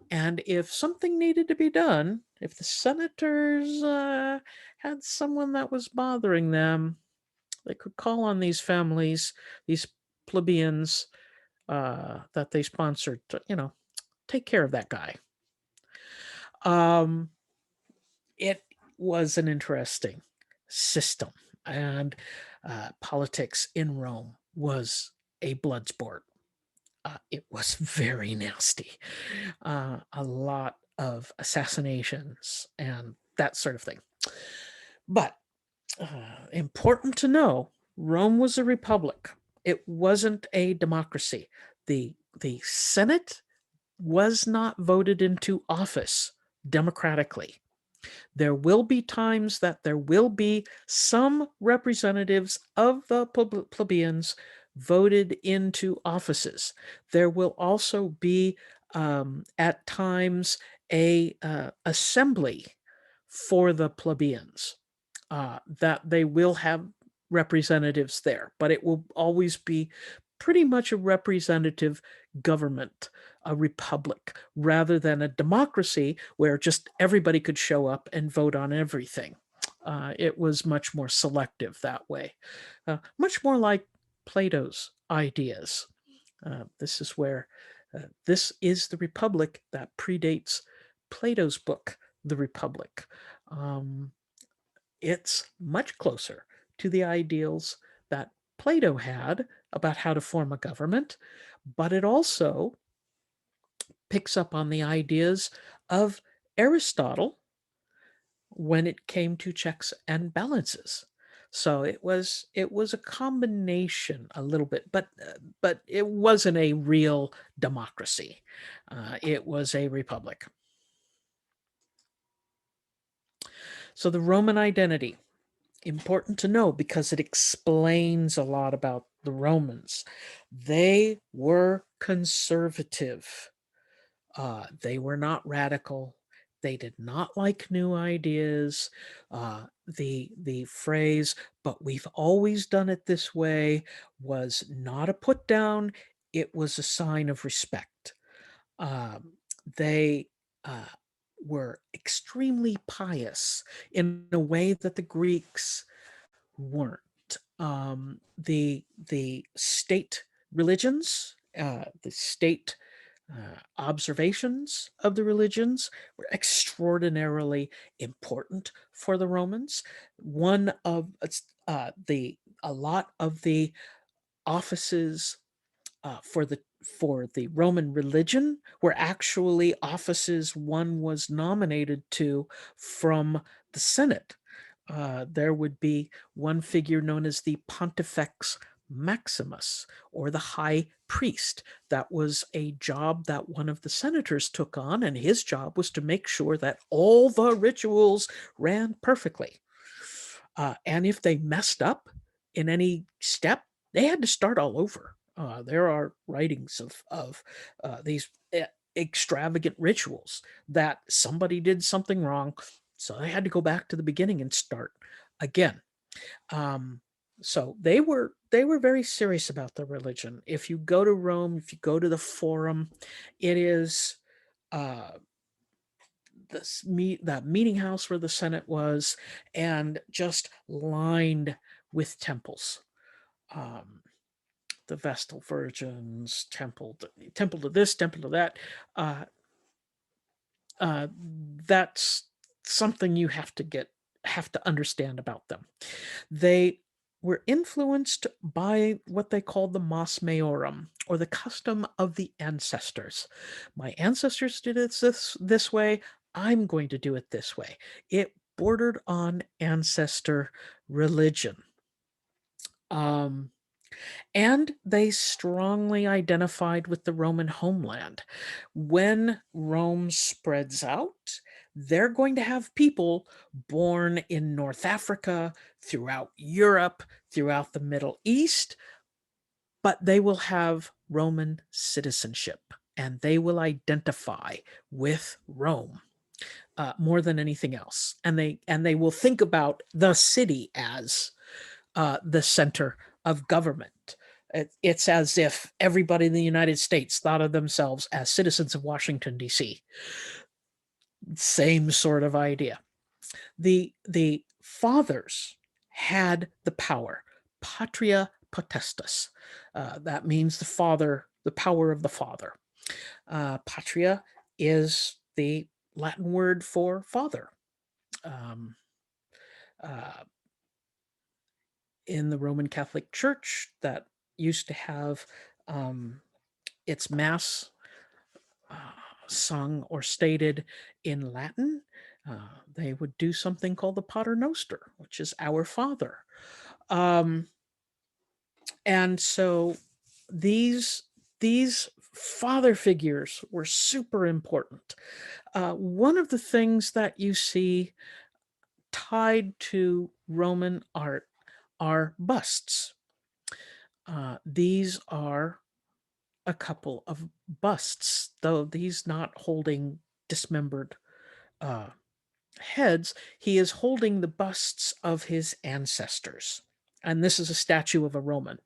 And if something needed to be done, if the senators had someone that was bothering them, they could call on these families, these plebeians that they sponsored to, take care of that guy. Um, it was an interesting system, and politics in Rome was a blood sport. It was very nasty. A lot of assassinations and that sort of thing. But important to know, Rome was a republic. It wasn't a democracy. The Senate was not voted into office democratically. There will be times that there will be some representatives of the plebeians voted into offices. There will also be at times a assembly for the plebeians, that they will have representatives there, but it will always be pretty much a representative government, a republic, rather than a democracy where just everybody could show up and vote on everything. It was much more selective that way, much more like Plato's ideas. This is where this is the republic that predates Plato's book, The Republic. Um, it's much closer to the ideals that Plato had about how to form a government, but it also picks up on the ideas of Aristotle when it came to checks and balances. So it was a combination a little bit, but it wasn't a real democracy. It was a republic. So the Roman identity, important to know because it explains a lot about the Romans. They were conservative. They were not radical. They did not like new ideas. The phrase "but we've always done it this way" was not a put down. It was a sign of respect. They uh, were extremely pious in a way that the Greeks weren't. The state religions, the state observations of the religions were extraordinarily important for the Romans. One of the a lot of the offices for the Roman religion were actually offices one was nominated to from the Senate. There would be one figure known as the Pontifex Maximus, or the high priest. That was a job that one of the senators took on, and his job was to make sure that all the rituals ran perfectly. And if they messed up in any step, they had to start all over. There are writings of these extravagant rituals that somebody did something wrong, so they had to go back to the beginning and start again. So they were very serious about their religion. If you go to Rome, if you go to the Forum, it is uh, that meeting house where the Senate was, and just lined with temples. Um, the Vestal Virgins, temple to this, temple to that. Uh, that's something you have to understand about them. They were influenced by what they called the Mos Maiorum, or the custom of the ancestors. My ancestors did it this way. I'm going to do it this way. It bordered on ancestor religion. Um, and they strongly identified with the Roman homeland. When Rome spreads out, they're going to have people born in North Africa, throughout Europe, throughout the Middle East, but they will have Roman citizenship and they will identify with Rome. More than anything else, and they will think about the city as the center of government. It's as if everybody in the United States thought of themselves as citizens of Washington, D.C. Same sort of idea. The fathers had the power, patria potestas. That means the father, the power of the father. Patria is the Latin word for father. Um, uh, in the Roman Catholic Church, that used to have its mass uh, sung or stated in Latin. They would do something called the Pater Noster, which is our Father. Um, and so these these father figures were super important. One of the things that you see tied to Roman art are busts. These are a couple of busts, though these not holding dismembered uh, heads. He is holding the busts of his ancestors. And this is a statue of a Roman.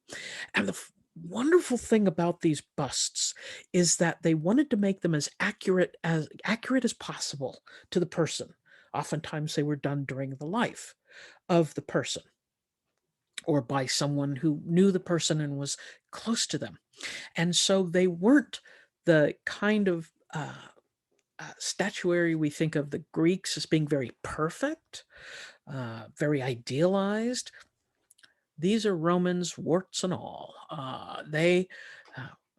And the wonderful thing about these busts is that they wanted to make them as accurate as possible to the person. Oftentimes they were done during the life of the person or by someone who knew the person and was close to them. And so they weren't the kind of statuary we think of the Greeks as being very perfect, very idealized. These are Romans, warts and all.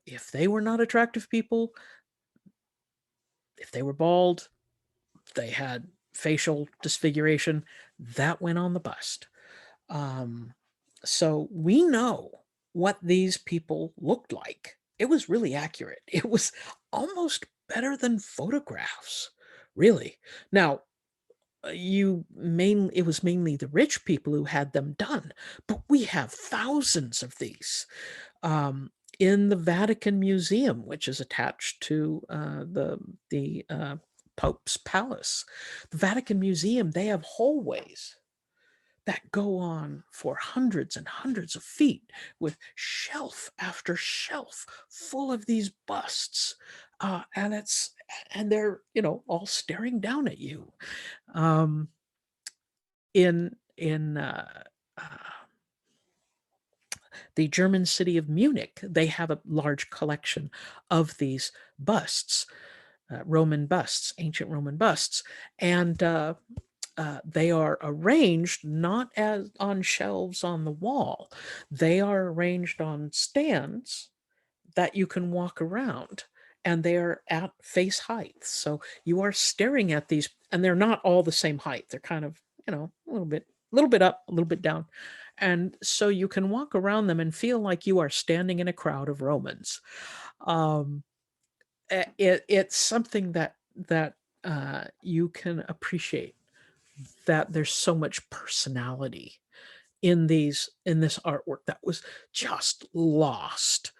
If they were not attractive people, if they were bald, they had facial disfiguration, that went on the bust. So we know what these people looked like. It was really accurate. It was almost better than photographs, really. Now, it was mainly the rich people who had them done, but we have thousands of these in the Vatican Museum, which is attached to the Pope's palace. The Vatican Museum, they have hallways that go on for hundreds and hundreds of feet with shelf after shelf full of these busts, and they're all staring down at you. In the German city of Munich, they have a large collection of these busts, Roman busts, ancient Roman busts, and they are arranged not as on shelves on the wall. They are arranged on stands that you can walk around, and they are at face height. So you are staring at these, and they're not all the same height. They're kind of, a little bit up, a little bit down. And so you can walk around them and feel like you are standing in a crowd of Romans. Um, it's something that you can appreciate, that there's so much personality in this artwork that was just lost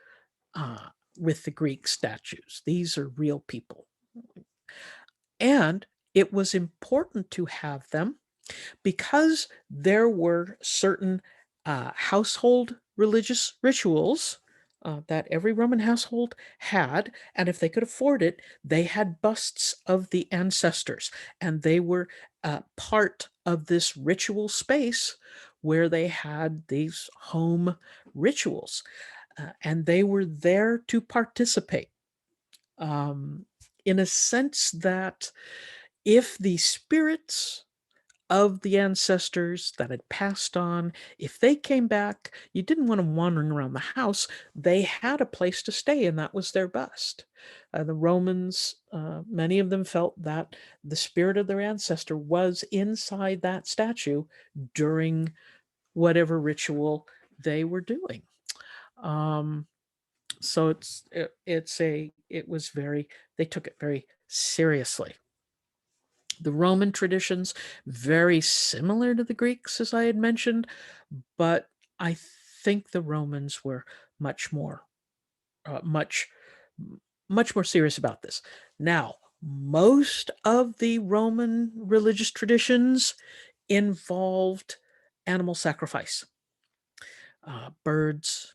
with the Greek statues. These are real people. And it was important to have them because there were certain household religious rituals that every Roman household had, and if they could afford it, they had busts of the ancestors, and they were part of this ritual space where they had these home rituals, and they were there to participate. In a sense that if the spirits of the ancestors that had passed on, if they came back, you didn't want them wandering around the house. They had a place to stay, and that was their bust. The Romans, many of them felt that the spirit of their ancestor was inside that statue during whatever ritual they were doing. So they took it very seriously. The Roman traditions, very similar to the Greeks, as I had mentioned, but I think the Romans were much more, much more serious about this. Now, most of the Roman religious traditions involved animal sacrifice, birds,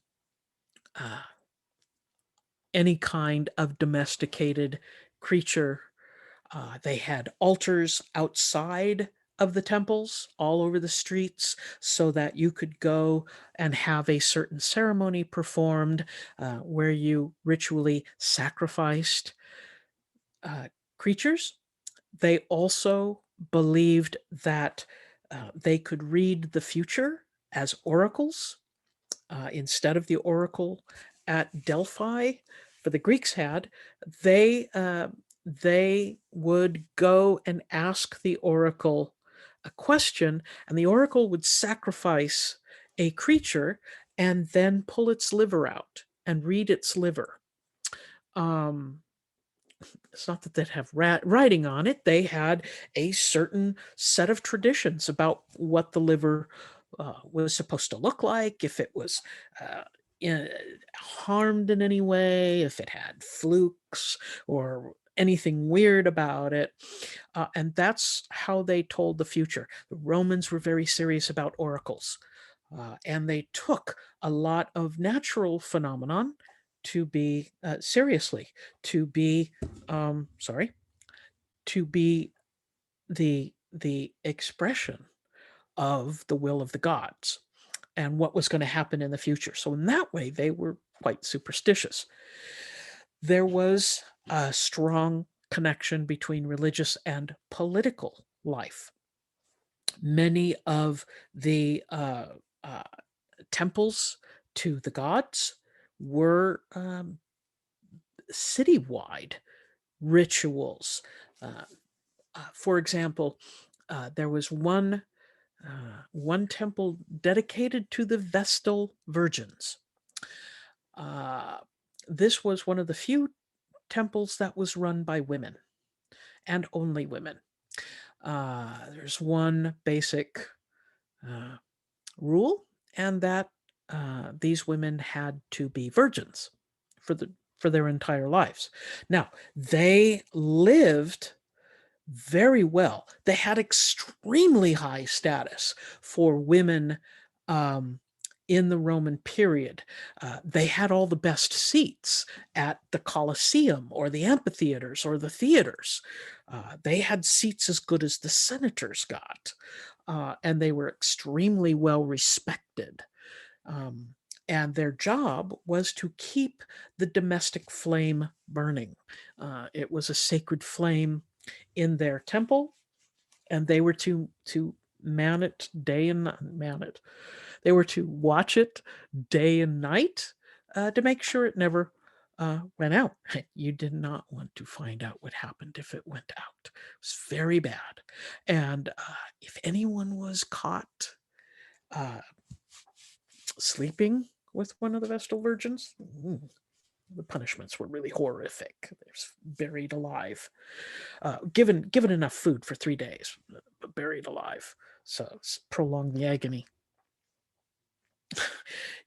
uh, any kind of domesticated creature. They had altars outside of the temples all over the streets so that you could go and have a certain ceremony performed where you ritually sacrificed creatures. They also believed that they could read the future as oracles instead of the oracle at Delphi for the Greeks had. They would go and ask the oracle a question, and the oracle would sacrifice a creature and then pull its liver out and read its liver. Um, it's not that they'd have writing on it. They had a certain set of traditions about what the liver was supposed to look like, if it was uh, in, harmed in any way, if it had flukes or anything weird about it. And that's how they told the future. The Romans were very serious about oracles. And they took a lot of natural phenomenon to be seriously, to be sorry, to be the expression of the will of the gods and what was going to happen in the future. So in that way, they were quite superstitious. There was a strong connection between religious and political life. Many of the uh, temples to the gods were citywide rituals. Uh, for example, there was one temple dedicated to the Vestal Virgins. Uh, this was one of the few temples that was run by women and only women. There's one basic rule, and that these women had to be virgins for their entire lives. Now, they lived very well. They had extremely high status for women um, in the Roman period. They had all the best seats at the Colosseum or the amphitheaters or the theaters. They had seats as good as the senators got, and they were extremely well respected. Um, and their job was to keep the domestic flame burning. It was a sacred flame in their temple, and they were to man it day and man it. They were to watch it day and night to make sure it never went out. You did not want to find out what happened if it went out. It was very bad. And if anyone was caught uh, sleeping with one of the Vestal Virgins, the punishments were really horrific. They were buried alive, given enough food for 3 days, but buried alive. So it's prolonged the agony.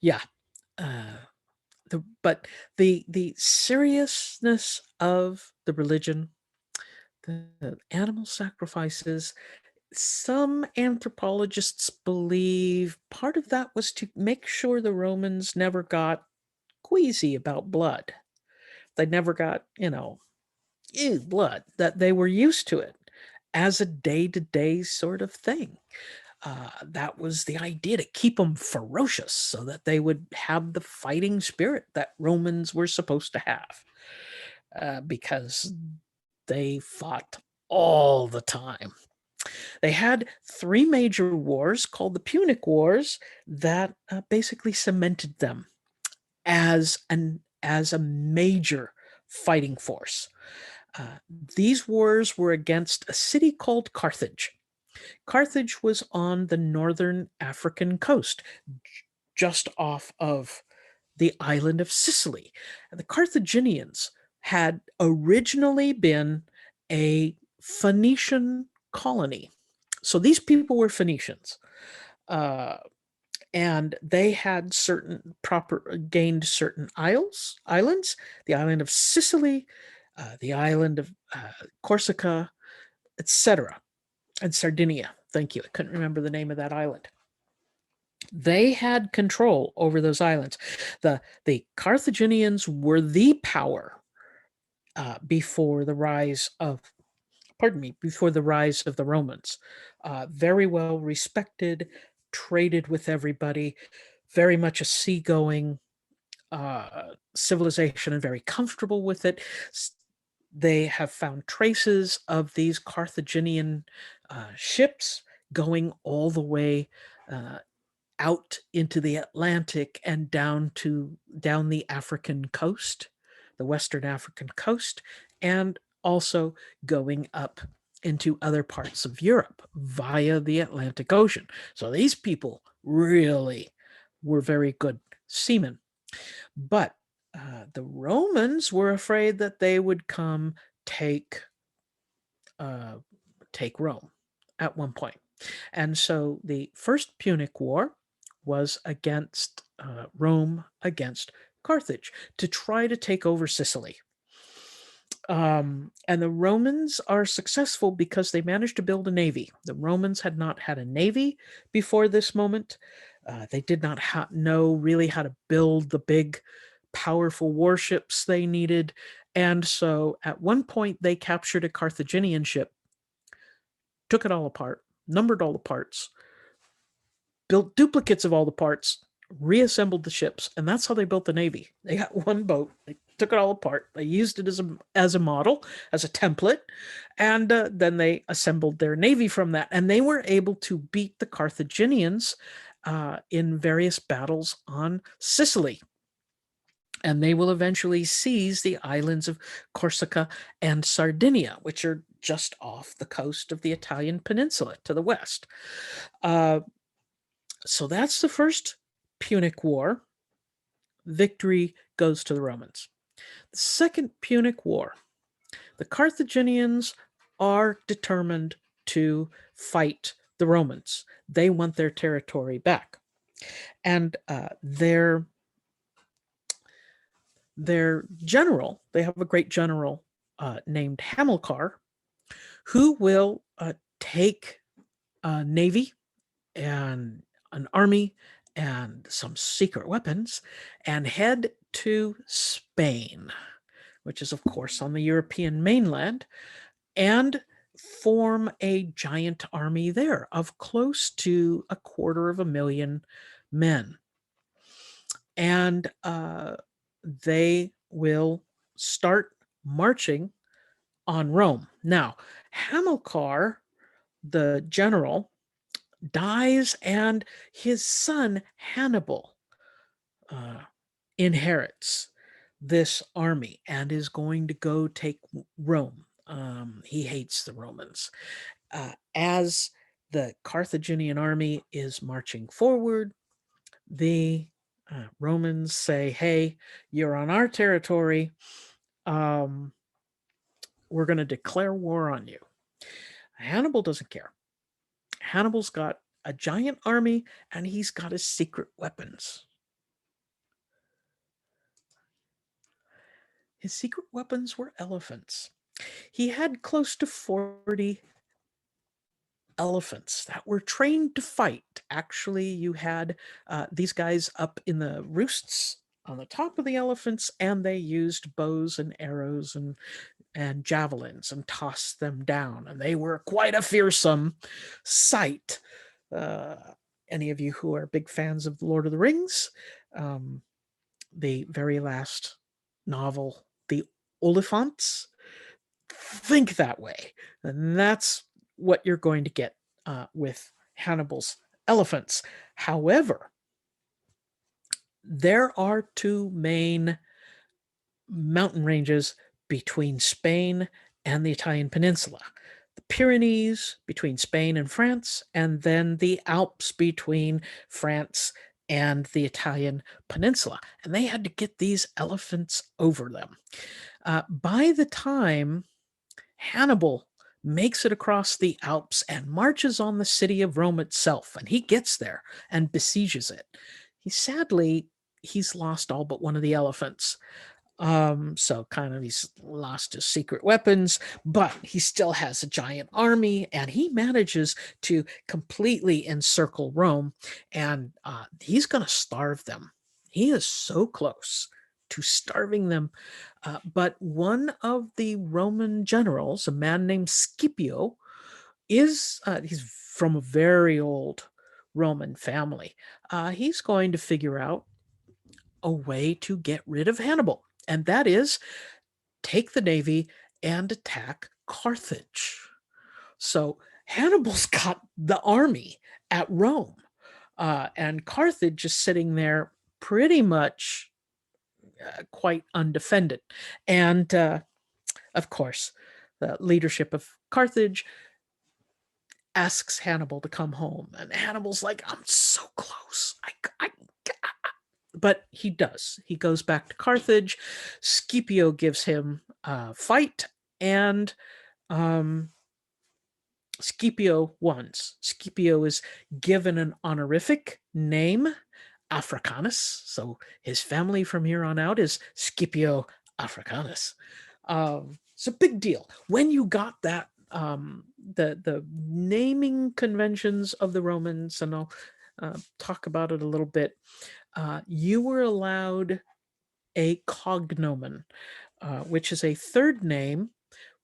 Yeah. But the seriousness of the religion, the animal sacrifices, some anthropologists believe part of that was to make sure the Romans never got queasy about blood. They never got, ew, blood, that they were used to it as a day-to-day sort of thing. That was the idea, to keep them ferocious so that they would have the fighting spirit that Romans were supposed to have, because they fought all the time. They had 3 major wars called the Punic Wars that basically cemented them as a major fighting force. These wars were against a city called Carthage. Carthage was on the northern African coast, just off of the island of Sicily. And the Carthaginians had originally been a Phoenician colony. So these people were Phoenicians. And they had gained certain islands, the island of Sicily, the island of Corsica, etc., and Sardinia. Thank you. I couldn't remember the name of that island. They had control over those islands. The Carthaginians were the power before the rise of, pardon me, before the rise of the Romans. Very well respected, traded with everybody, very much a seagoing civilization and very comfortable with it. They have found traces of these Carthaginian ships going all the way out into the Atlantic and down the African coast, the Western African coast, and also going up into other parts of Europe via the Atlantic Ocean. So these people really were very good seamen. But the Romans were afraid that they would come take take Rome at one point. And so the First Punic War was against Rome against Carthage to try to take over Sicily. And the Romans are successful because they managed to build a navy. The Romans had not had a navy before this moment. They did not know really how to build the big, powerful warships they needed. And so at one point, they captured a Carthaginian ship, took it all apart, numbered all the parts, built duplicates of all the parts, reassembled the ships, and that's how they built the navy. They got one boat, they took it all apart, they used it as a model, as a template, and then they assembled their navy from that, and they were able to beat the Carthaginians in various battles on Sicily. And they will eventually seize the islands of Corsica and Sardinia, which are just off the coast of the Italian peninsula to the west. So that's the First Punic War. Victory goes to the Romans. The Second Punic War, the Carthaginians are determined to fight the Romans. They want their territory back. And their general, they have a great general named Hamilcar, who will take a navy and an army and some secret weapons and head to Spain, which is, of course, on the European mainland, and form a giant army there of close to 250,000 men. And they will start marching on Rome. Now, Hamilcar, the general, dies, and his son Hannibal inherits this army and is going to go take Rome. He hates the Romans. As the Carthaginian army is marching forward, the Romans say, hey, you're on our territory. We're going to declare war on you. Hannibal doesn't care. Hannibal's got a giant army, and he's got his secret weapons. His secret weapons were elephants. He had close to 40 elephants that were trained to fight. Actually, you had these guys up in the roosts on the top of the elephants, and they used bows and arrows and javelins and tossed them down. And they were quite a fearsome sight. Any of you who are big fans of The Lord of the Rings, the very last novel, The Oliphants, think that way. And that's what you're going to get with Hannibal's elephants. However, there are two main mountain ranges between Spain and the Italian peninsula. The Pyrenees between Spain and France, and then the Alps between France and the Italian peninsula. And they had to get these elephants over them. By the time Hannibal makes it across the Alps and marches on the city of Rome itself, and he gets there and besieges it, he's lost all but one of the elephants. So kind of he's lost his secret weapons, but he still has a giant army, and he manages to completely encircle Rome, and he's going to starve them. He is so close to starving them. But one of the Roman generals, a man named Scipio, he's from a very old Roman family. He's going to figure out a way to get rid of Hannibal, and that is take the navy and attack Carthage. So Hannibal's got the army at Rome, and Carthage is sitting there pretty much quite undefended. And of course, the leadership of Carthage asks Hannibal to come home, and Hannibal's like, "I'm so close. But he does. He goes back to Carthage. Scipio gives him a fight, and um, Scipio wins. Scipio is given an honorific name, Africanus. So his family from here on out is Scipio Africanus. It's a big deal. When you got that, the naming conventions of the Romans, and I'll talk about it a little bit. You were allowed a cognomen, which is a third name,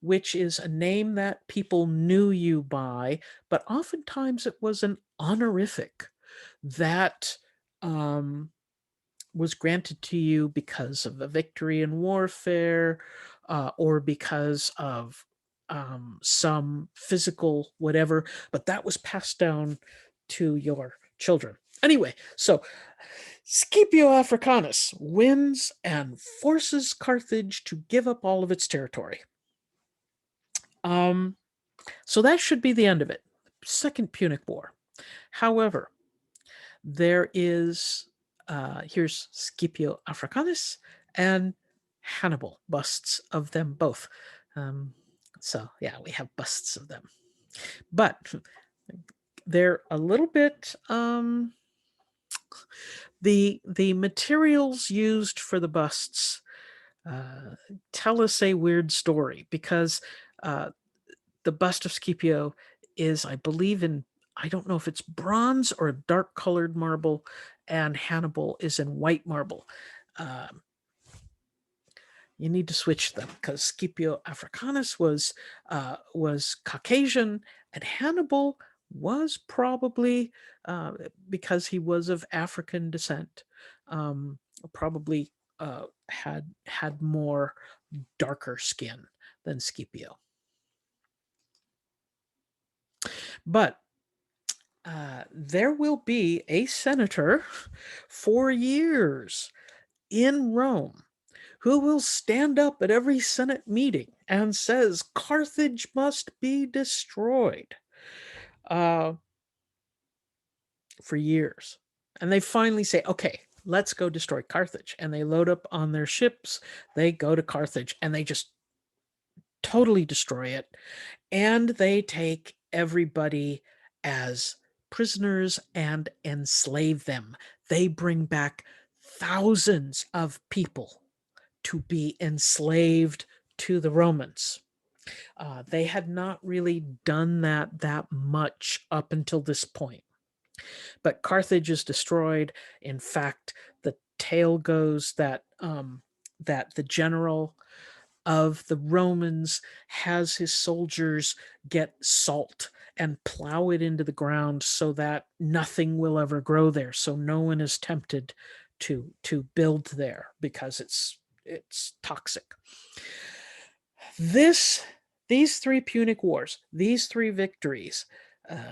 which is a name that people knew you by, but oftentimes it was an honorific that was granted to you because of a victory in warfare, or because of some physical whatever, but that was passed down to your children. Anyway, so Scipio Africanus wins and forces Carthage to give up all of its territory. So that should be the end of it. Second Punic War. However, there is, here's Scipio Africanus and Hannibal, busts of them both. So yeah, we have busts of them. But they're a little bit, the materials used for the busts tell us a weird story, because the bust of Scipio is, I believe, I don't know if it's bronze or a dark colored marble, and Hannibal is in white marble. You need to switch them, because Scipio Africanus was Caucasian, and Hannibal was probably, because he was of African descent, probably had more darker skin than Scipio. But there will be a senator for years in Rome who will stand up at every Senate meeting and says Carthage must be destroyed, for years. And they finally say, okay, let's go destroy Carthage. And they load up on their ships, they go to Carthage, and they just totally destroy it. And they take everybody as prisoners and enslave them. They bring back thousands of people to be enslaved to the Romans. They had not really done that much up until this point. But Carthage is destroyed. In fact, the tale goes that that the general of the Romans has his soldiers get salt and plow it into the ground so that nothing will ever grow there. So no one is tempted to build there, because it's toxic. These three Punic Wars, these three victories,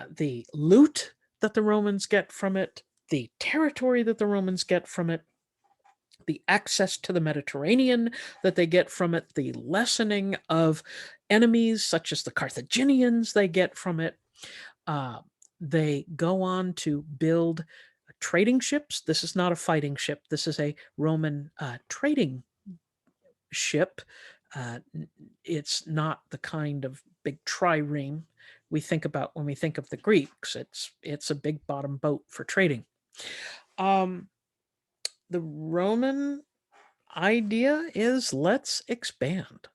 the loot that the Romans get from it, the territory that the Romans get from it, the access to the Mediterranean that they get from it, the lessening of enemies such as the Carthaginians they get from it. They go on to build trading ships. This is not a fighting ship. This is a Roman trading ship. It's not the kind of big trireme we think about when we think of the Greeks. It's a big bottom boat for trading. The Roman idea is let's expand.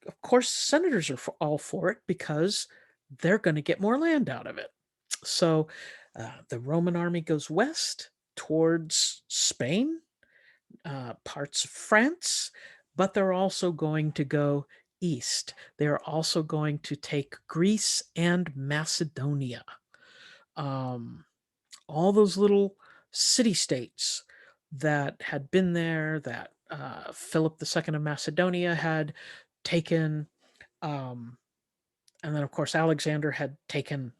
Of course, senators are all for it because they're going to get more land out of it. So the Roman army goes west towards Spain, parts of France, but they're also going to go east. They're also going to take Greece and Macedonia. Um, all those little city states that had been there, that Philip II of Macedonia had taken, um, and then of course Alexander had taken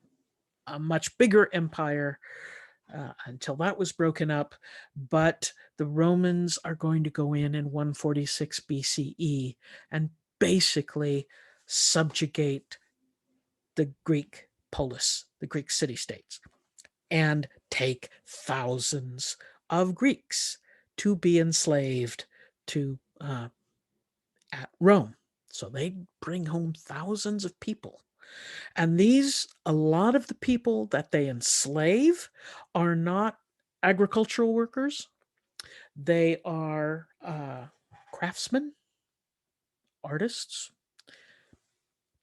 a much bigger empire until that was broken up. But the Romans are going to go in 146 BCE and basically subjugate the Greek polis, the Greek city states, and take thousands of Greeks to be enslaved to at Rome. So they bring home thousands of people. And a lot of the people that they enslave are not agricultural workers. They are craftsmen, artists,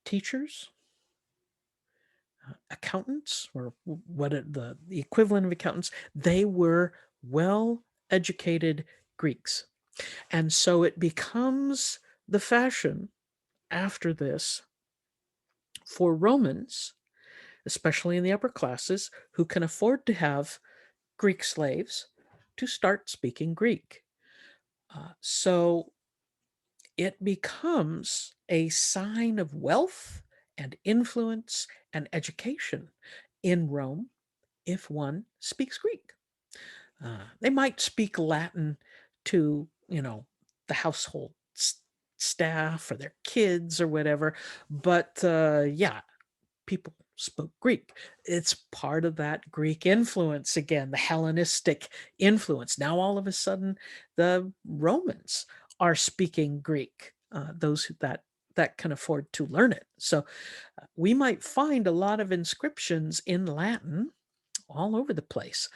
teachers, accountants, or the equivalent of accountants. They were well educated Greeks. And so it becomes the fashion after this for Romans, especially in the upper classes, who can afford to have Greek slaves, to start speaking Greek. So it becomes a sign of wealth and influence and education in Rome if one speaks Greek. They might speak Latin to, the household staff or their kids or whatever, but yeah, people spoke Greek. It's part of that Greek influence again, the Hellenistic influence. Now, all of a sudden, the Romans are speaking Greek, those that can afford to learn it. So we might find a lot of inscriptions in Latin all over the place.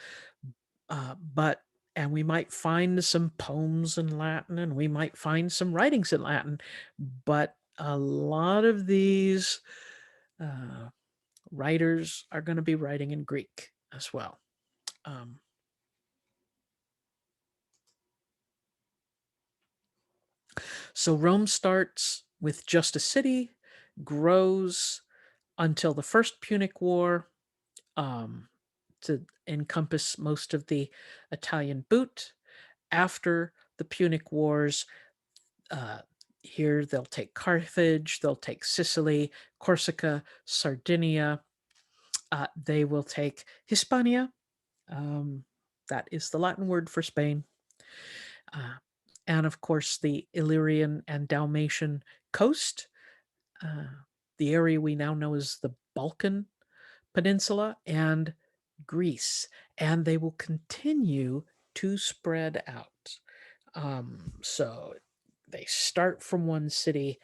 But and we might find some poems in Latin, and we might find some writings in Latin, but a lot of these writers are going to be writing in Greek as well. Um, so Rome starts with just a city, grows until the First Punic War, to encompass most of the Italian boot. After the Punic Wars, uh, here they'll take Carthage, they'll take Sicily, Corsica, Sardinia. They will take Hispania. That is the Latin word for Spain. And of course, the Illyrian and Dalmatian coast, the area we now know as the Balkan Peninsula, and Greece. And they will continue to spread out. So they start from one city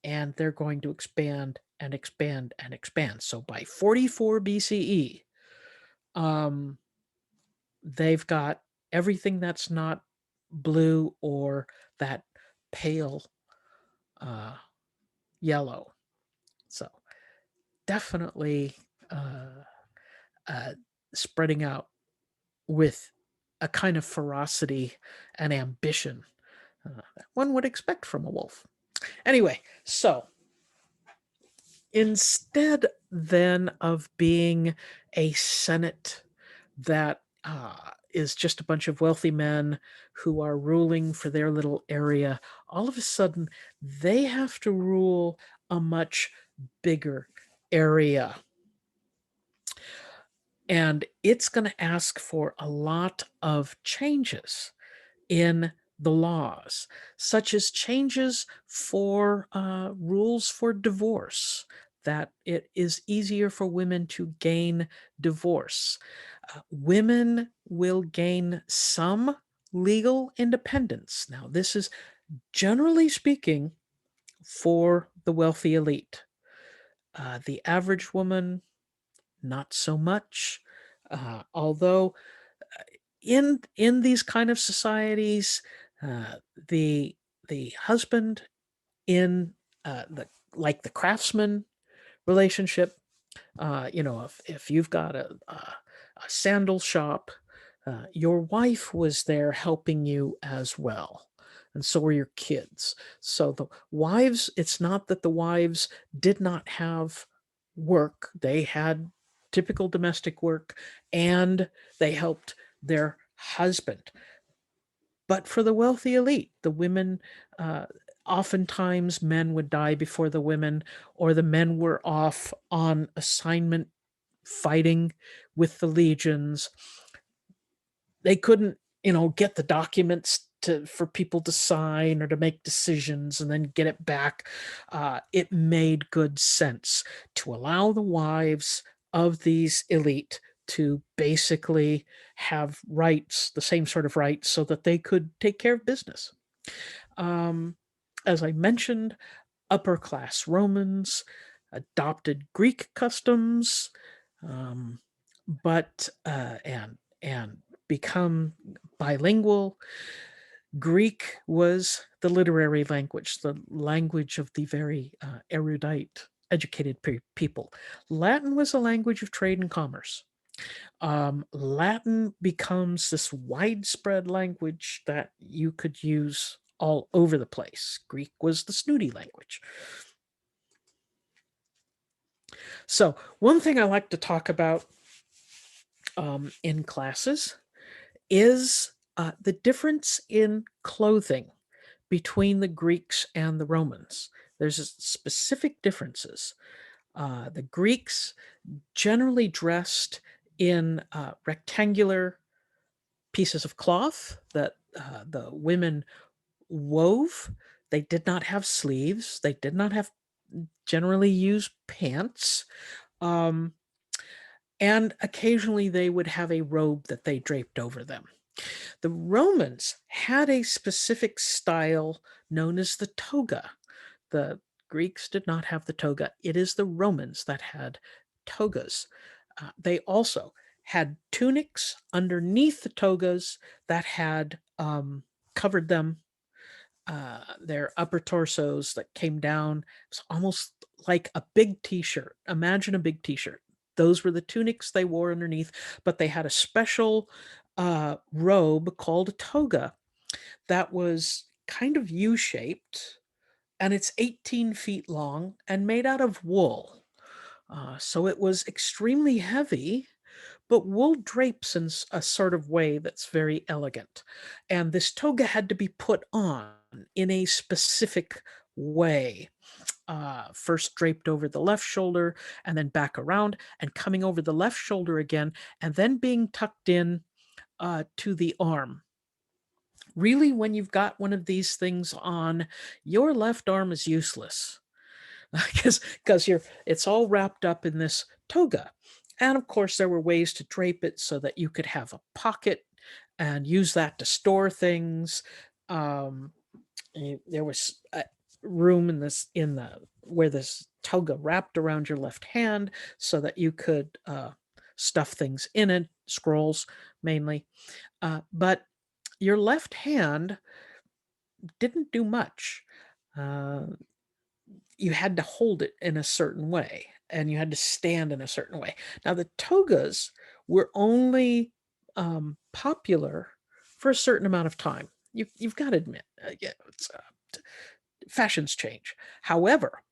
and they're going to expand and expand and expand. So by 44 BCE, they've got everything that's not blue or that pale yellow. So definitely spreading out with a kind of ferocity and ambition that one would expect from a wolf. Anyway, so instead then of being a Senate that is just a bunch of wealthy men who are ruling for their little area, all of a sudden they have to rule a much bigger area. And it's going to ask for a lot of changes in the laws, such as changes for rules for divorce, that it is easier for women to gain divorce. Women will gain some legal independence. Now, this is generally speaking for the wealthy elite. The average woman, not so much. Although in these kind of societies, Uh, the the husband in the like the craftsman relationship, if you've got a sandal shop, your wife was there helping you as well. And so were your kids. So the wives, it's not that the wives did not have work. They had typical domestic work and they helped their husband. But for the wealthy elite, the women, uh, oftentimes men would die before the women, or the men were off on assignment fighting with the legions. They couldn't, get the documents for people to sign or to make decisions and then get it back. It made good sense to allow the wives of these elite to basically have rights, the same sort of rights, so that they could take care of business. Um, as I mentioned, upper class Romans adopted Greek customs, um, but and become bilingual. Greek was the literary language, the language of the very erudite, educated people. Latin was a language of trade and commerce. Latin becomes this widespread language that you could use all over the place. Greek was the snooty language. So, one thing I like to talk about in classes is the difference in clothing between the Greeks and the Romans. There's specific differences. The Greeks generally dressed in rectangular pieces of cloth that the women wove. They did not have sleeves. They did not have generally use pants. Um, and occasionally they would have a robe that they draped over them. The Romans had a specific style known as the toga. The Greeks did not have the toga. It is the Romans that had togas. They also had tunics underneath the togas that had covered them, their upper torsos that came down. It's almost like a big t-shirt. Imagine a big t-shirt. Those were the tunics they wore underneath, but they had a special robe called a toga that was kind of U-shaped, and it's 18 feet long and made out of wool. So it was extremely heavy, but wool drapes in a sort of way that's very elegant. And this toga had to be put on in a specific way. First draped over the left shoulder and then back around and coming over the left shoulder again and then being tucked in to the arm. Really, when you've got one of these things on, your left arm is useless because it's all wrapped up in this toga. And of course, there were ways to drape it so that you could have a pocket and use that to store things. Um, there was a room in the where this toga wrapped around your left hand so that you could stuff things in it, scrolls mainly. But your left hand didn't do much. Uh, you had to hold it in a certain way and you had to stand in a certain way. Now, the togas were only popular for a certain amount of time. You've got to admit, fashions change. However,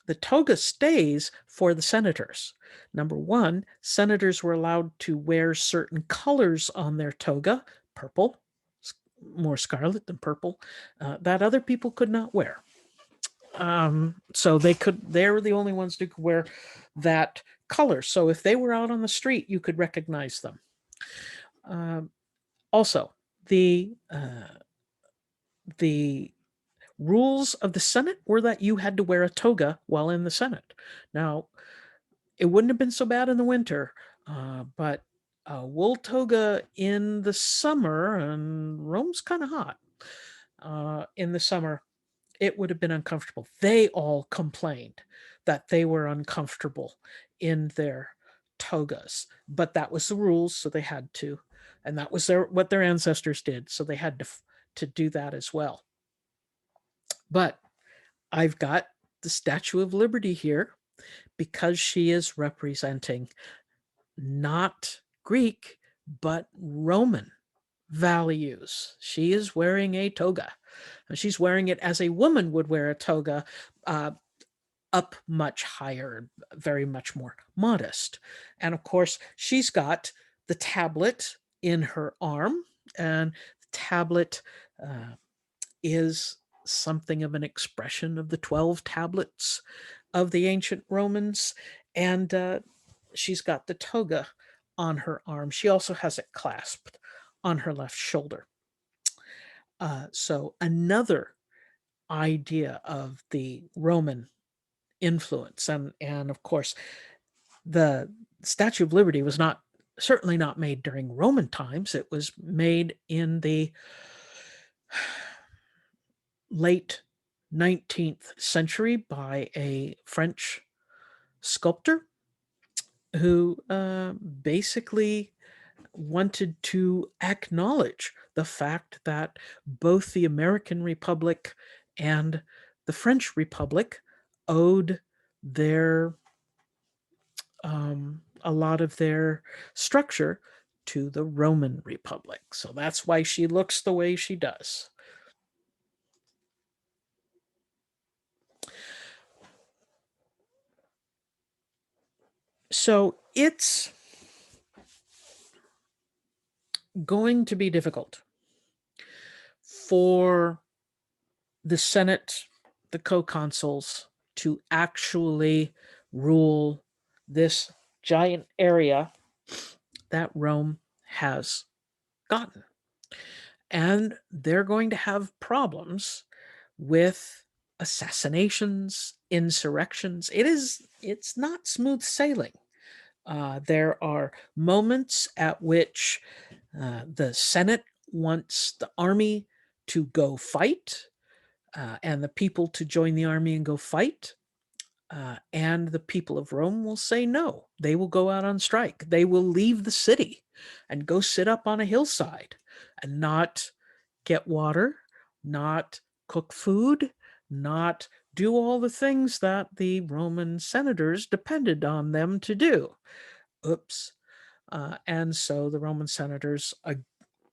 the toga stays for the senators. Number one, senators were allowed to wear certain colors on their toga, purple, more scarlet than purple, that other people could not wear. So they were the only ones who could wear that color. So if they were out on the street, you could recognize them. Also, the rules of the Senate were that you had to wear a toga while in the Senate. Now, it wouldn't have been so bad in the winter, but a wool toga in the summer, and Rome's kind of hot in the summer, it would have been uncomfortable. They all complained that they were uncomfortable in their togas, but that was the rules, so they had to, and that was what their ancestors did, so they had to to do that as well. But I've got the Statue of Liberty here because she is representing not Greek, but Roman values. She is wearing a toga. She's wearing it as a woman would wear a toga, uh, up much higher, very much more modest. And of course, she's got the tablet in her arm, and the tablet uh, is something of an expression of the 12 tablets of the ancient Romans. And she's got the toga on her arm. She also has it clasped on her left shoulder. So another idea of the Roman influence. And of course, the Statue of Liberty was not certainly not made during Roman times. It was made in the late 19th century by a French sculptor who basically wanted to acknowledge the fact that both the American Republic and the French Republic owed their a lot of their structure to the Roman Republic. So that's why she looks the way she does. So it's going to be difficult for the Senate, the co-consuls, to actually rule this giant area that Rome has gotten. And they're going to have problems with assassinations, insurrections. It's not smooth sailing. There are moments at which the Senate wants the army to go fight, and the people to join the army and go fight. And the people of Rome will say no. They will go out on strike. They will leave the city and go sit up on a hillside and not get water, not cook food, not do all the things that the Roman senators depended on them to do. Oops. And so the Roman senators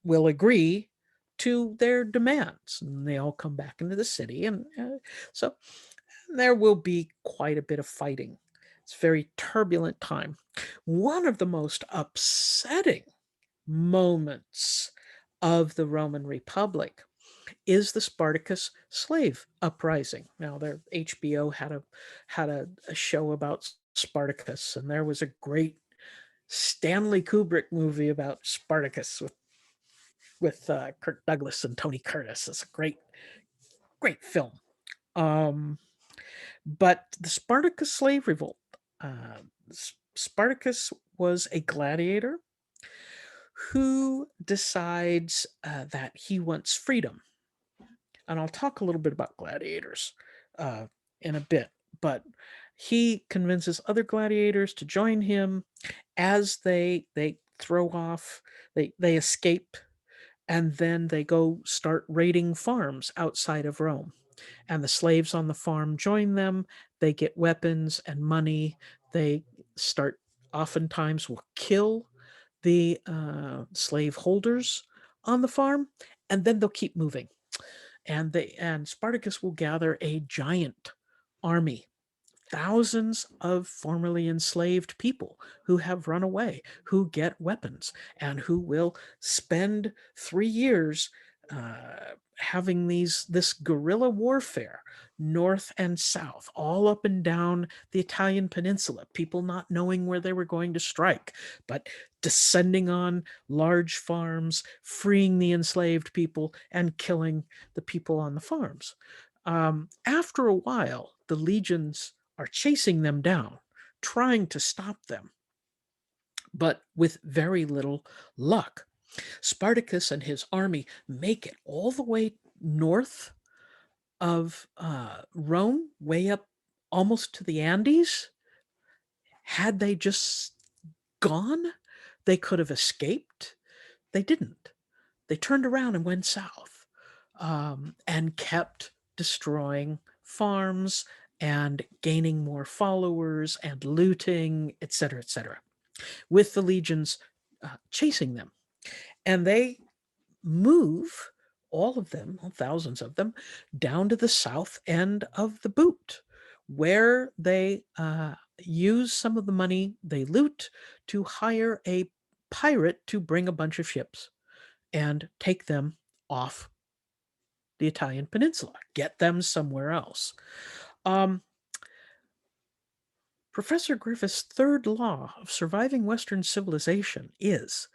will agree to their demands, and they all come back into the city. And so there will be quite a bit of fighting. It's a very turbulent time. One of the most upsetting moments of the Roman Republic is the Spartacus slave uprising. Now, their HBO had a show about Spartacus, and there was a great Stanley Kubrick movie about Spartacus with Kirk Douglas and Tony Curtis. It's a great film. But the Spartacus slave revolt. Uh, Spartacus was a gladiator who decides that he wants freedom. And I'll talk a little bit about gladiators in a bit, but he convinces other gladiators to join him as they throw off, they escape, and then they go start raiding farms outside of Rome. And the slaves on the farm join them. They get weapons and money. They start, oftentimes will kill the slave holders on the farm, and then they'll keep moving. And Spartacus will gather a giant army, thousands of formerly enslaved people who have run away, who get weapons, and who will spend 3 years having this guerrilla warfare north and south, all up and down the Italian peninsula, people not knowing where they were going to strike, but descending on large farms, freeing the enslaved people, and killing the people on the farms. After a while, the legions are chasing them down, trying to stop them, but with very little luck. Spartacus and his army make it all the way north of Rome, way up almost to the Andes. Had they just gone, they could have escaped. They didn't. They turned around and went south. and kept destroying farms and gaining more followers and looting, etc., with the legions chasing them. And they move all of them, thousands of them, down to the south end of the boot, where they use some of the money they loot to hire a pirate to bring a bunch of ships and take them off the Italian peninsula, get them somewhere else. Um, Professor Griffith's third law of surviving Western civilization is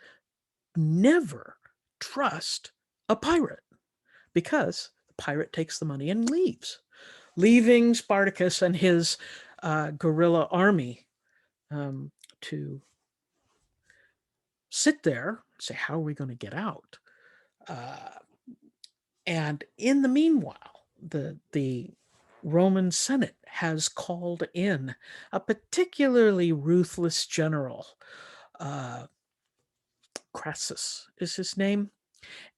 never trust a pirate, because the pirate takes the money and leaves, leaving Spartacus and his guerrilla army to sit there and say, how are we going to get out? And in the meanwhile, the Roman Senate has called in a particularly ruthless general. Crassus is his name.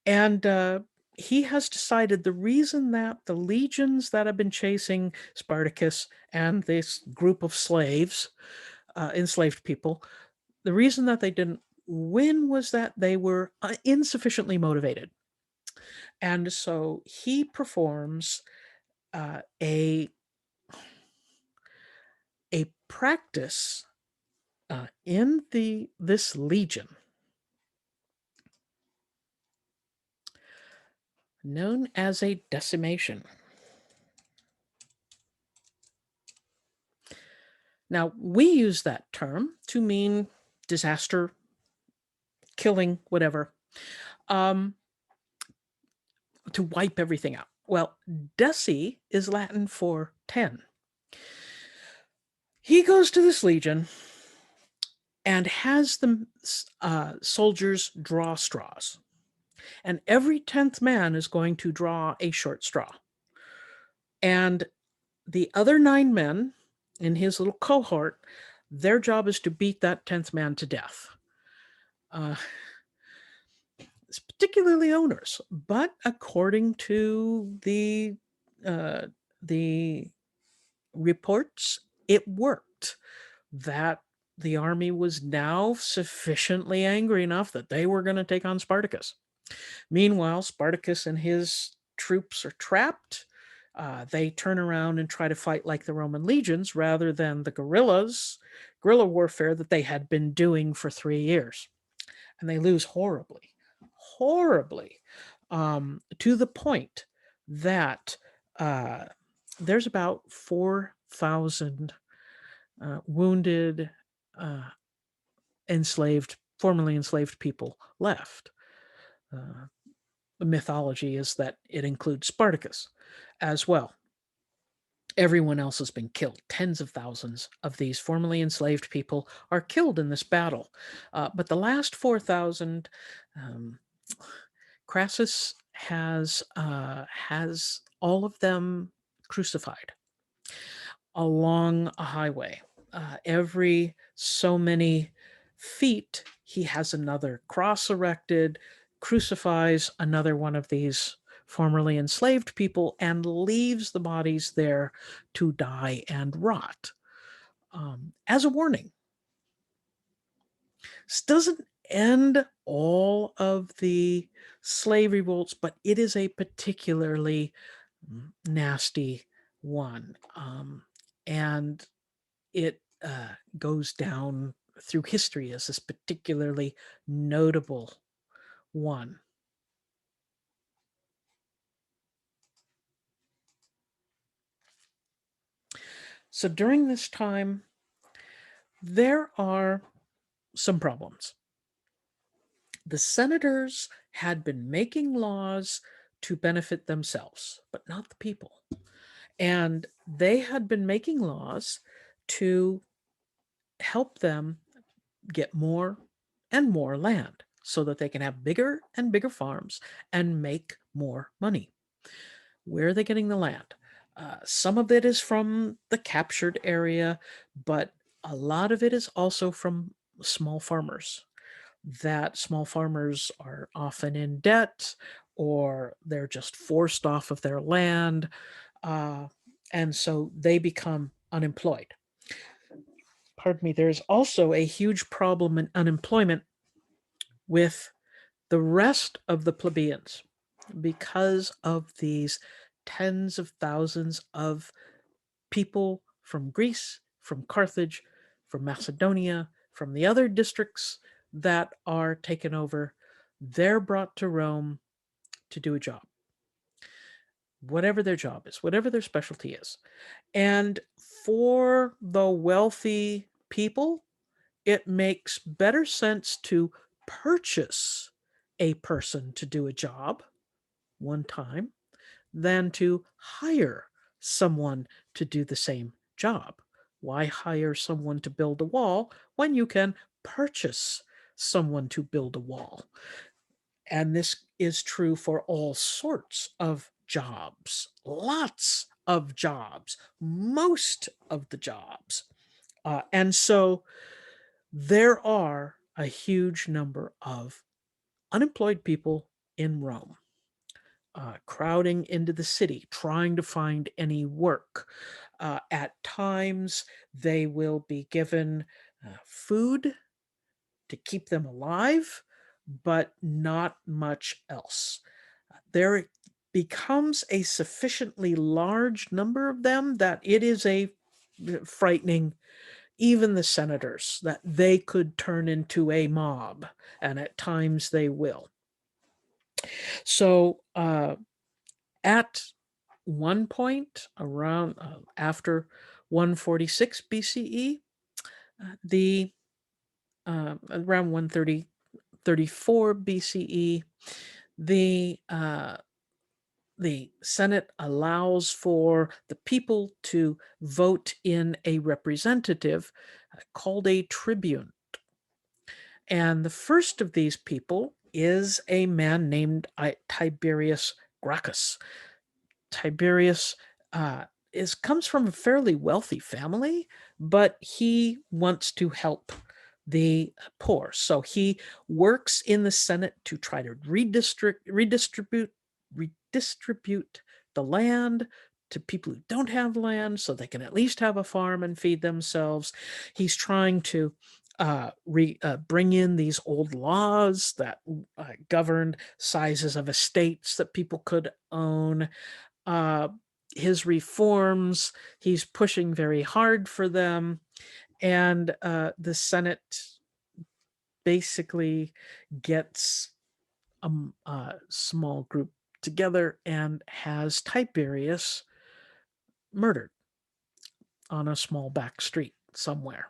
And he has decided the reason that the legions that have been chasing Spartacus and this group of slaves, enslaved people, the reason that they didn't win was that they were insufficiently motivated. And so he performs a practice in this legion known as a decimation. Now, we use that term to mean disaster, killing, whatever, to wipe everything out. Well, deci is Latin for 10. He goes to this legion and has the soldiers draw straws. And every 10th man is going to draw a short straw. And the other 9 men in his little cohort, their job is to beat that 10th man to death. It's particularly onerous, but according to the reports, it worked. That the army was now sufficiently angry enough that they were going to take on Spartacus. Meanwhile, Spartacus and his troops are trapped. They turn around and try to fight like the Roman legions rather than the guerrilla warfare that they had been doing for 3 years. And they lose horribly, to the point that there's about 4,000 wounded, formerly enslaved people left. The mythology is that it includes Spartacus as well. Everyone else has been killed. Tens of thousands of these formerly enslaved people are killed in this battle. But the last 4,000, Crassus has all of them crucified along a highway. Every so many feet, he has another cross erected, crucifies another one of these formerly enslaved people, and leaves the bodies there to die and rot. As a warning, this doesn't end all of the slave revolts, but it is a particularly nasty one. And it goes down through history as this particularly notable one. So during this time, there are some problems. The senators had been making laws to benefit themselves, but not the people. And they had been making laws to help them get more and more land so that they can have bigger and bigger farms and make more money. Where are they getting the land? Some of it is from the captured area, but a lot of it is also from small farmers. That small farmers are often in debt or they're just forced off of their land, uh, and so they become unemployed. Pardon me, there's also a huge problem in unemployment with the rest of the plebeians because of these tens of thousands of people from Greece, from Carthage, from Macedonia, from the other districts that are taken over. They're brought to Rome to do a job, whatever their job is, whatever their specialty is. And for the wealthy people, it makes better sense to purchase a person to do a job one time than to hire someone to do the same job. Why hire someone to build a wall when you can purchase someone to build a wall? And this is true for all sorts of jobs, lots of jobs, most of the jobs. And so there are a huge number of unemployed people in Rome, crowding into the city, trying to find any work. At times, they will be given food to keep them alive, but not much else. There becomes a sufficiently large number of them that it is a frightening, even the senators, that they could turn into a mob, and at times they will. So at one point around after 146 BCE, the around 134 BCE, the Senate allows for the people to vote in a representative called a tribune. And the first of these people is a man named Tiberius Gracchus. Tiberius comes from a fairly wealthy family, but he wants to help the poor. So he works in the Senate to try to redistribute the land to people who don't have land so they can at least have a farm and feed themselves. He's trying to bring in these old laws that governed sizes of estates that people could own. uh, his reforms, he's pushing very hard for them. And the Senate basically gets a small group together and has Tiberius murdered on a small back street somewhere.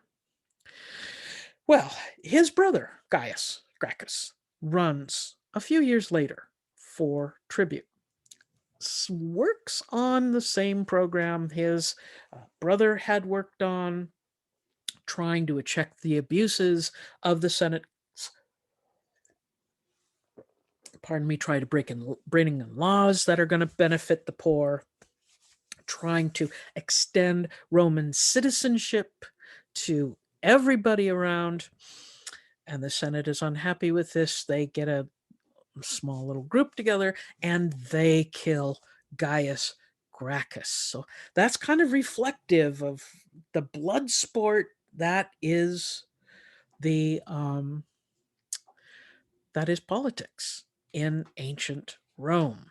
Well, his brother, Gaius Gracchus, runs a few years later for tribute. Works on the same program his brother had worked on, trying to check the abuses of the Senate. Pardon me, try to bring in laws that are going to benefit the poor, trying to extend Roman citizenship to everybody around. And the Senate is unhappy with this. They get a small little group together and they kill Gaius Gracchus. So that's kind of reflective of the blood sport that is that is politics in ancient Rome.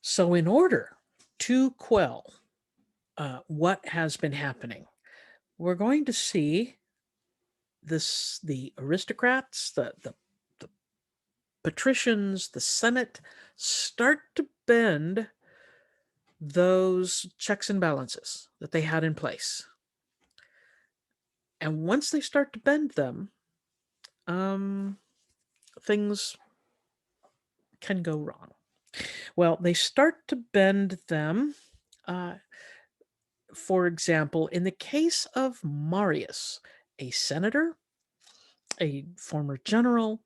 So in order to quell what has been happening, we're going to see the aristocrats, the patricians, the Senate start to bend those checks and balances that they had in place. And once they start to bend them, things can go wrong. Well, they start to bend them. For example, in the case of Marius, a senator, a former general,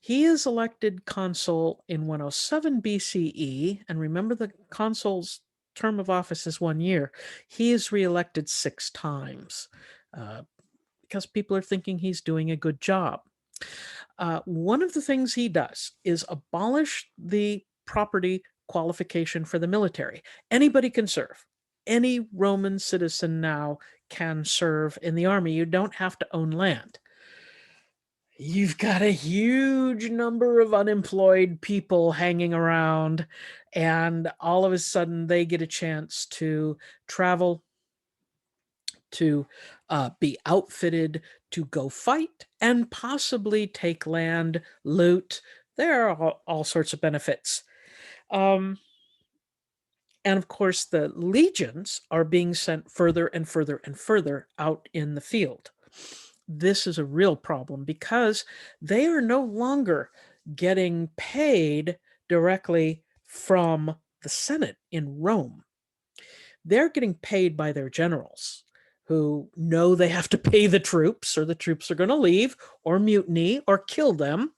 he is elected consul in 107 BCE. And remember, the consul's term of office is 1 year. He is reelected 6 times because people are thinking he's doing a good job. One of the things he does is abolish the property qualification for the military. Anybody can serve. Any Roman citizen now can serve in the army. You don't have to own land. You've got a huge number of unemployed people hanging around, and all of a sudden they get a chance to travel, to be outfitted to go fight, and possibly take land, loot. There are all sorts of benefits. Um, and of course, the legions are being sent further and further and further out in the field. This is a real problem because they are no longer getting paid directly from the Senate in Rome. They're getting paid by their generals who know they have to pay the troops, or the troops are going to leave or mutiny or kill them.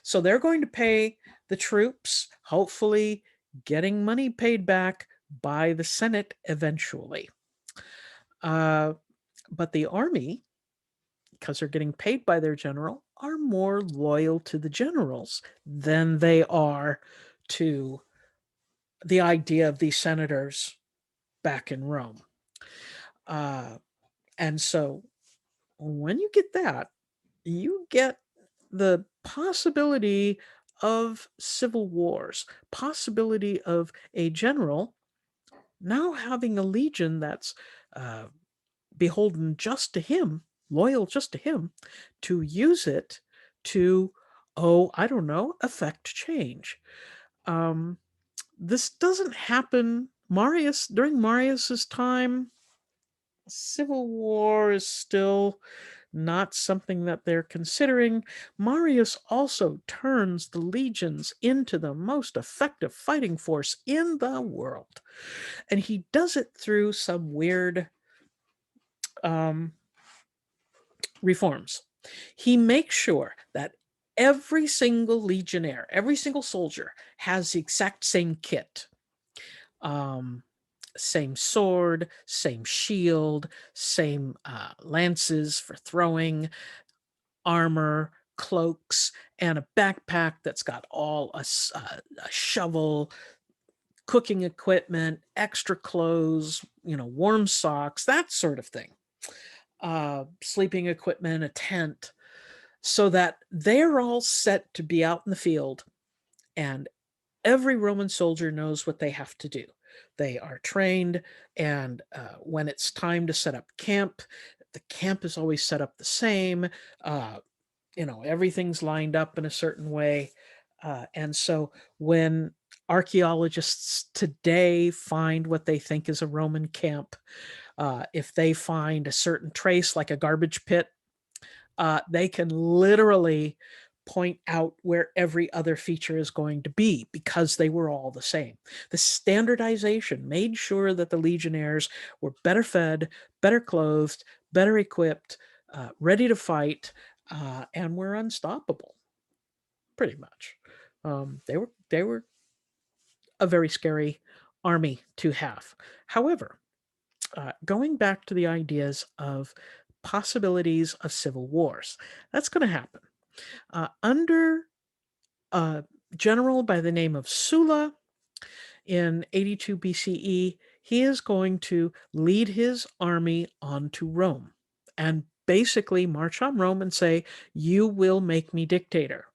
So they're going to pay the troops, hopefully getting money paid back by the Senate eventually. But the army, because they're getting paid by their general, are more loyal to the generals than they are to the idea of these senators back in Rome. And so when you get that, you get the possibility of civil wars, possibility of a general now having a legion that's beholden just to him, loyal just to him, to use it to, oh, I don't know, affect change. Um, this doesn't happen. During Marius's time, civil war is still not something that they're considering. Marius also turns the legions into the most effective fighting force in the world. And he does it through some weird um, reforms. He makes sure that every single legionnaire, every single soldier has the exact same kit. Same sword, same shield, same lances for throwing, armor, cloaks, and a backpack that's got all a shovel, cooking equipment, extra clothes, warm socks, that sort of thing. Sleeping equipment, a tent, so that they're all set to be out in the field, and every Roman soldier knows what they have to do. They are trained, and when it's time to set up camp, the camp is always set up the same. Everything's lined up in a certain way. And so when archaeologists today find what they think is a Roman camp, if they find a certain trace, like a garbage pit, they can literally point out where every other feature is going to be because they were all the same. The standardization made sure that the legionnaires were better fed, better clothed, better equipped, ready to fight, and were unstoppable, pretty much. They were a very scary army to have. However, going back to the ideas of possibilities of civil wars, that's going to happen. Under a general by the name of Sulla in 82 BCE, he is going to lead his army onto Rome and basically march on Rome and say, "You will make me dictator,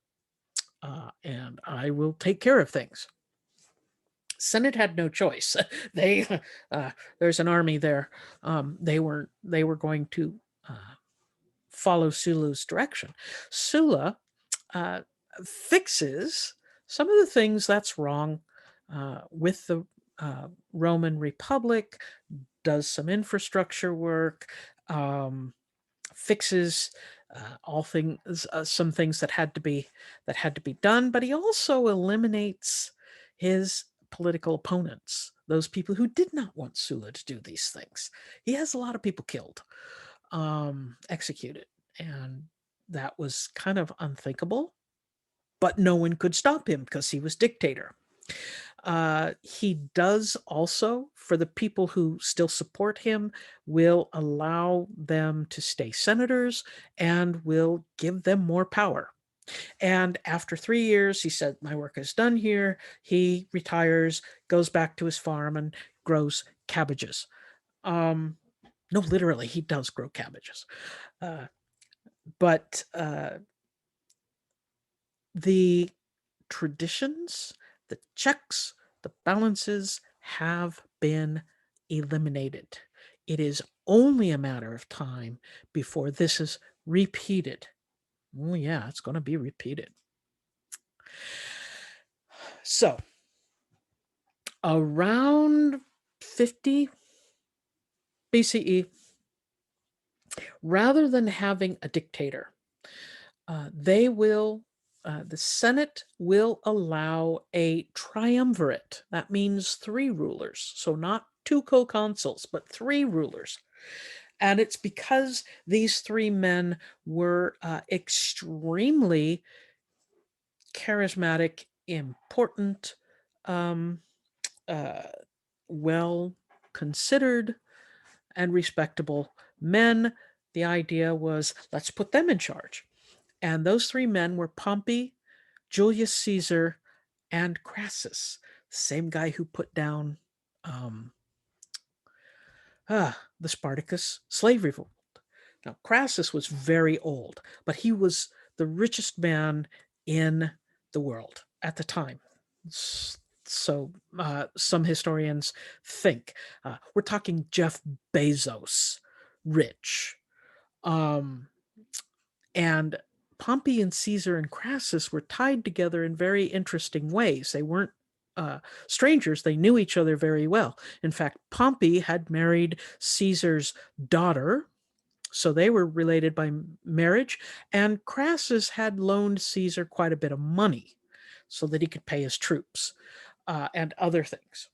and I will take care of things." Senate had no choice. They there's an army there. They were going to follow Sulla's direction. Sulla uh, fixes some of the things that's wrong with the Roman Republic, does some infrastructure work, fixes some things that had to be done, but he also eliminates his political opponents, those people who did not want Sulla to do these things. He has a lot of people killed, executed, and that was kind of unthinkable, but no one could stop him because he was dictator. He does also, for the people who still support him, will allow them to stay senators and will give them more power. And after 3 years, he said, my work is done here. He retires, goes back to his farm, and grows cabbages. Um, no, literally, he does grow cabbages. Uh, but the traditions, the checks, the balances have been eliminated. It is only a matter of time before this is repeated. Oh, yeah, it's going to be repeated. So, around 50 BCE, rather than having a dictator, the Senate will allow a triumvirate. That means three rulers. So not two co-consuls, but three rulers. And it's because these three men were extremely charismatic, important, um, uh, well considered, and respectable men. The idea was, let's put them in charge. And those three men were Pompey, Julius Caesar, and Crassus, the same guy who put down um, the Spartacus slave revolt. Now, Crassus was very old, but he was the richest man in the world at the time. So some historians think we're talking Jeff Bezos rich. Um, and Pompey and Caesar and Crassus were tied together in very interesting ways. They weren't strangers, they knew each other very well. In fact, Pompey had married Caesar's daughter, so they were related by marriage, and Crassus had loaned Caesar quite a bit of money so that he could pay his troops and other things.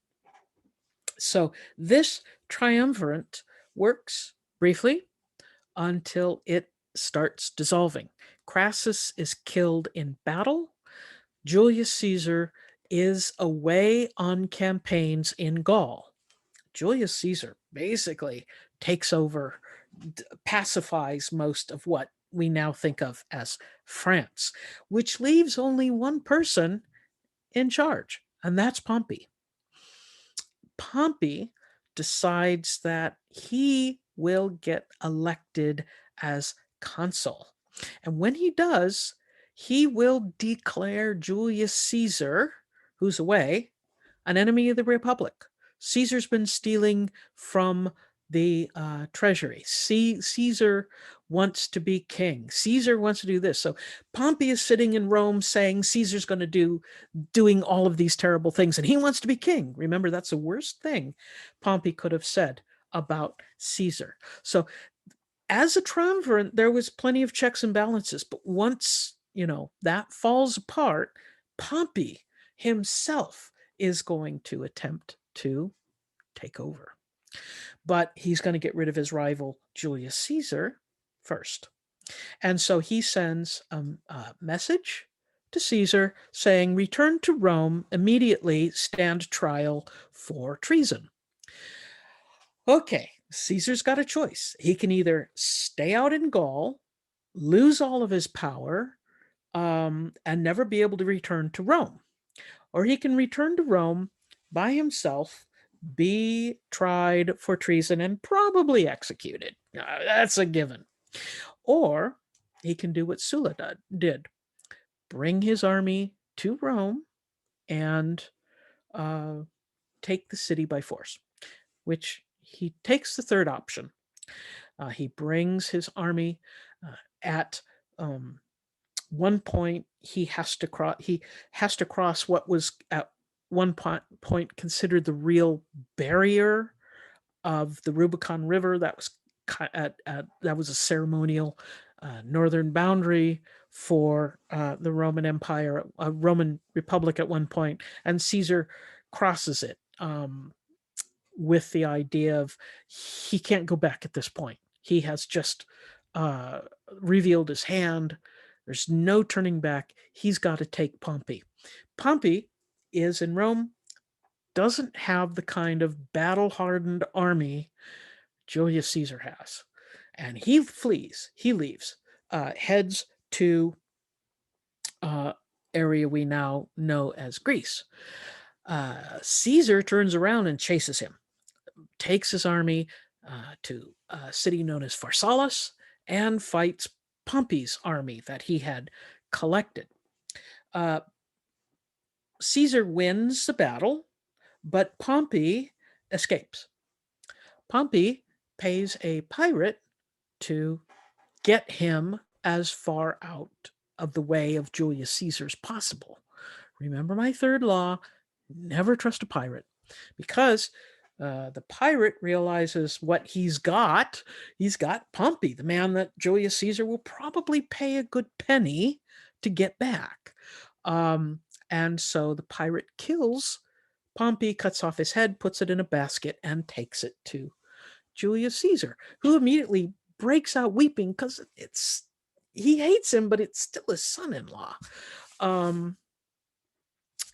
So this triumvirate works briefly until it starts dissolving. Crassus is killed in battle. Julius Caesar is away on campaigns in Gaul. Julius Caesar basically takes over, pacifies most of what we now think of as France, which leaves only one person in charge, and that's Pompey. Pompey decides that he will get elected as consul. And when he does, he will declare Julius Caesar, who's away, an enemy of the Republic. Caesar's been stealing from the treasury. Caesar wants to be king. Caesar wants to do this. So Pompey is sitting in Rome saying Caesar's going to doing all of these terrible things, and he wants to be king. Remember, that's the worst thing Pompey could have said about Caesar. So as a triumvirate, there was plenty of checks and balances, but once that falls apart, Pompey himself is going to attempt to take over. But he's going to get rid of his rival, Julius Caesar, first. And so he sends a message to Caesar saying, return to Rome immediately, stand trial for treason. Okay, Caesar's got a choice. He can either stay out in Gaul, lose all of his power, and never be able to return to Rome. Or he can return to Rome by himself, be tried for treason, and probably executed. That's a given. Or he can do what Sulla did, bring his army to Rome and take the city by force, which he takes the third option. He brings his army at one point. He has to cross what was at one point considered the real barrier of the Rubicon River. That was a ceremonial northern boundary for the Roman Empire, Roman Republic at one point, and Caesar crosses it with the idea of he can't go back at this point. He has just revealed his hand. There's no turning back. He's got to take Pompey. Pompey is in Rome. doesn't have the kind of battle-hardened army Julius Caesar has. And he flees, he leaves, heads to uh, area we now know as Greece. Caesar turns around and chases him, takes his army to a city known as Pharsalus, and fights Pompey's army that he had collected. Uh, Caesar wins the battle, but Pompey escapes. Pompey pays a pirate to get him as far out of the way of Julius Caesar as possible. Remember my third law, never trust a pirate, because the pirate realizes what he's got. He's got Pompey, the man that Julius Caesar will probably pay a good penny to get back. And so the pirate kills Pompey, cuts off his head, puts it in a basket, and takes it to Julius Caesar, who immediately breaks out weeping because he hates him, but it's still his son-in-law.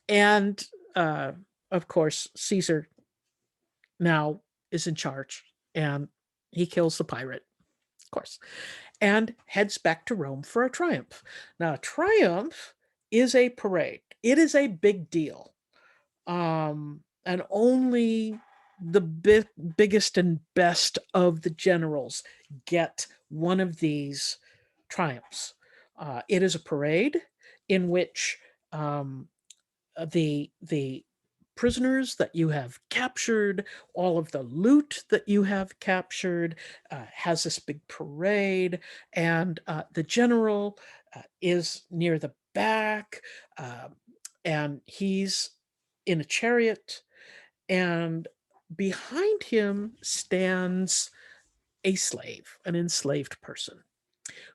And of course, Caesar now is in charge, and he kills the pirate, of course, and heads back to Rome for a triumph. Now, a triumph is a parade. It is a big deal. And only the biggest and best of the generals get one of these triumphs. It is a parade in which the prisoners that you have captured, all of the loot that you have captured, has this big parade, and the general is near the back, and he's in a chariot, and behind him stands a slave, an enslaved person,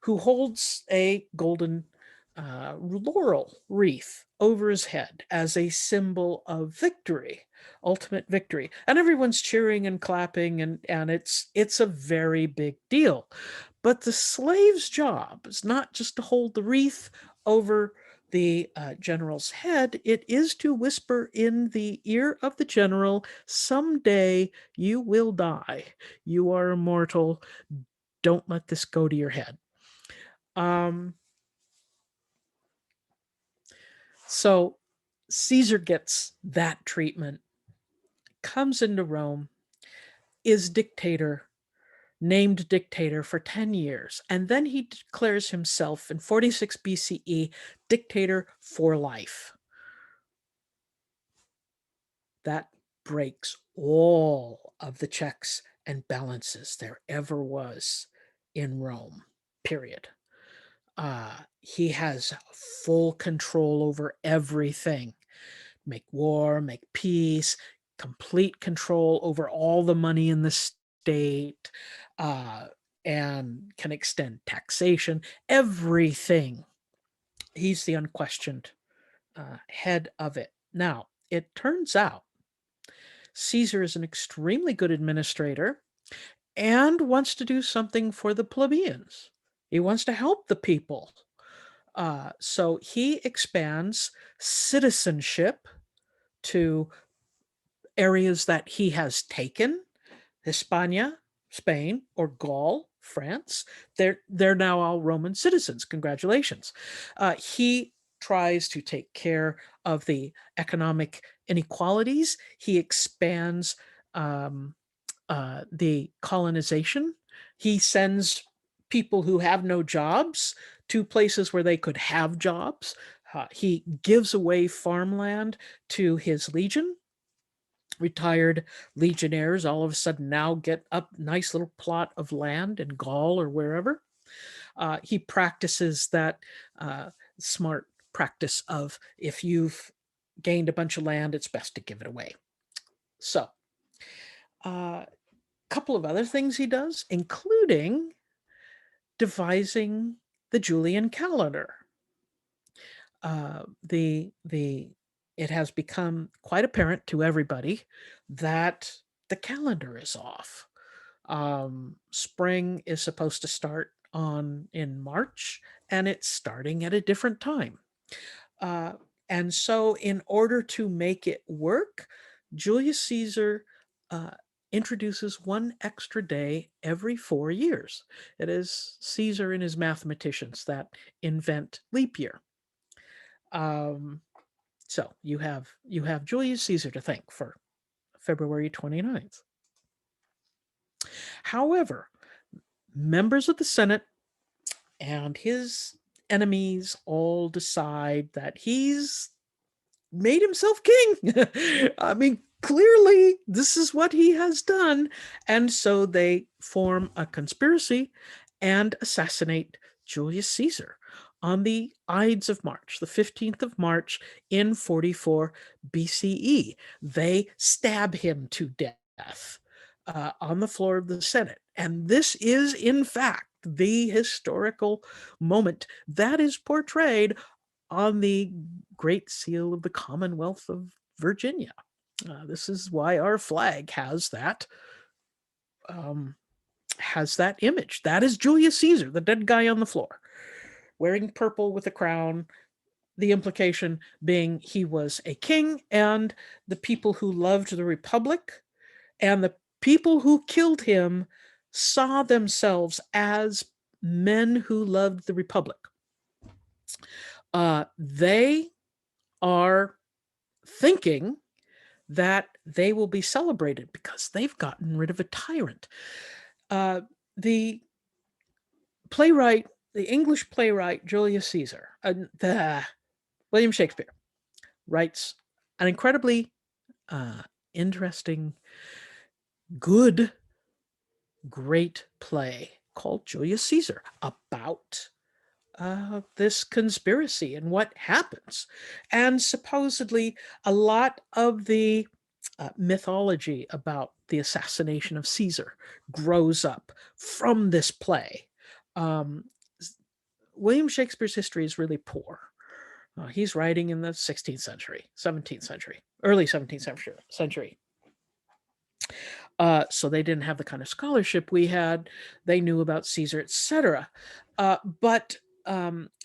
who holds a golden laurel wreath over his head as a symbol of victory, ultimate victory. And everyone's cheering and clapping, and it's a very big deal. But the slave's job is not just to hold the wreath over the general's head. It is to whisper in the ear of the general, someday you will die. You are immortal. Don't let this go to your head. So Caesar gets that treatment, comes into Rome, is dictator, named dictator for 10 years, and then he declares himself in 46 BCE dictator for life. That breaks all of the checks and balances there ever was in Rome, period. He has full control over everything. Make war, make peace, complete control over all the money in the state, and can extend taxation, everything. He's the unquestioned head of it. Now, it turns out Caesar is an extremely good administrator and wants to do something for the plebeians. He wants to help the people. So he expands citizenship to areas that he has taken, Hispania, Spain, or Gaul, France. They're now all Roman citizens. Congratulations. He tries to take care of the economic inequalities. He expands the colonization. He sends people who have no jobs to places where they could have jobs. He gives away farmland to his legion. Retired legionnaires all of a sudden now get a nice little plot of land in Gaul or wherever. He practices that smart practice of, if you've gained a bunch of land, it's best to give it away. So a couple of other things he does, including devising the Julian calendar. It has become quite apparent to everybody that the calendar is off. Spring is supposed to start in March, and it's starting at a different time. And so in order to make it work, Julius Caesar uh, introduces one extra day every 4 years. It is Caesar and his mathematicians that invent leap year. Um, so you have Julius Caesar to thank for February 29th. However, members of the Senate and his enemies all decide that he's made himself king. I mean, clearly, this is what he has done. And so they form a conspiracy and assassinate Julius Caesar on the Ides of March, the 15th of March in 44 BCE. They stab him to death on the floor of the Senate. And this is, in fact, the historical moment that is portrayed on the Great Seal of the Commonwealth of Virginia. This is why our flag um, has that image. That is Julius Caesar, the dead guy on the floor, wearing purple with a crown. The implication being he was a king, and the people who loved the Republic and the people who killed him saw themselves as men who loved the Republic. They are thinking that they will be celebrated because they've gotten rid of a tyrant. The playwright, the English playwright Julius Caesar, William Shakespeare, writes an incredibly interesting, good, great play called Julius Caesar about this conspiracy and what happens. And supposedly, a lot of the mythology about the assassination of Caesar grows up from this play. Um, William Shakespeare's history is really poor. He's writing in the 16th century, 17th century, early 17th century. So they didn't have the kind of scholarship we had. They knew about Caesar, etc. But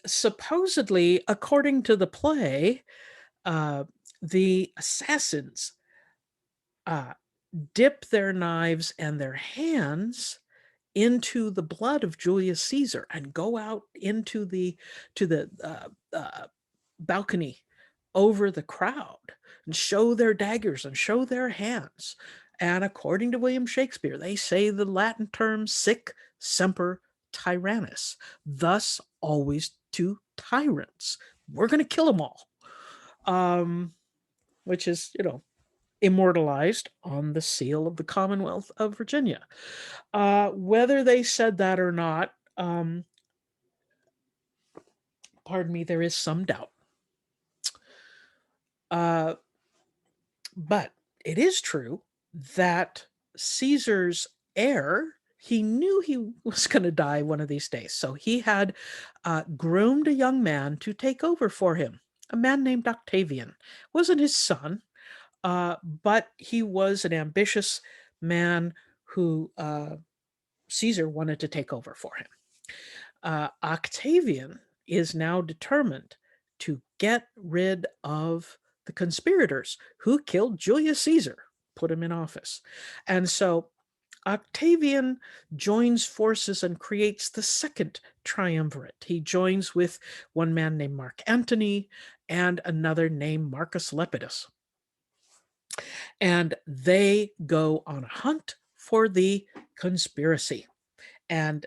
supposedly, according to the play, the assassins dip their knives and their hands into the blood of Julius Caesar and go out into the balcony over the crowd and show their daggers and show their hands. And according to William Shakespeare, they say the Latin term sic semper tyrannis, thus always to tyrants. We're going to kill them all, which is, immortalized on the seal of the Commonwealth of Virginia. Whether they said that or not, pardon me, there is some doubt. But it is true that Caesar's heir, he knew he was going to die one of these days. So he had groomed a young man to take over for him, a man named Octavian. Wasn't his son, but he was an ambitious man who Caesar wanted to take over for him. Octavian is now determined to get rid of the conspirators who killed Julius Caesar, put him in office. And so Octavian joins forces and creates the second triumvirate. He joins with one man named Mark Antony and another named Marcus Lepidus. And they go on a hunt for the conspiracy. And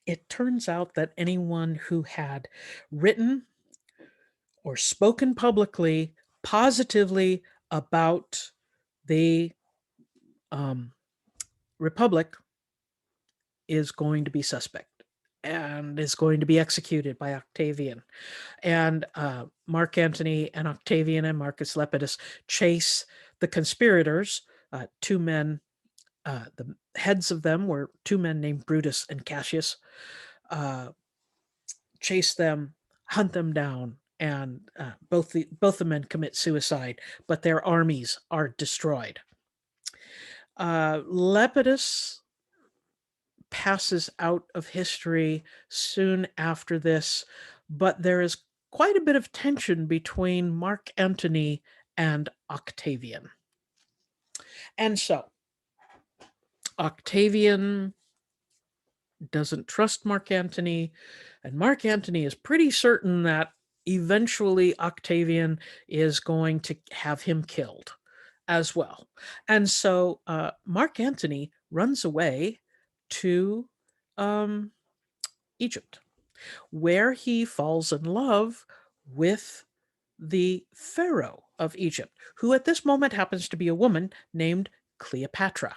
it turns out that anyone who had written or spoken publicly positively about the Republic is going to be suspect and is going to be executed by Octavian. And Mark Antony and Octavian and Marcus Lepidus chase the conspirators, two men. The heads of them were two men named Brutus and Cassius. Chase them, hunt them down, and both the men commit suicide, but their armies are destroyed. Lepidus passes out of history soon after this, but there is quite a bit of tension between Mark Antony and Octavian. And so Octavian doesn't trust Mark Antony, and Mark Antony is pretty certain that eventually Octavian is going to have him killed as well. And so Mark Antony runs away to Egypt, where he falls in love with the Pharaoh of Egypt, who at this moment happens to be a woman named Cleopatra.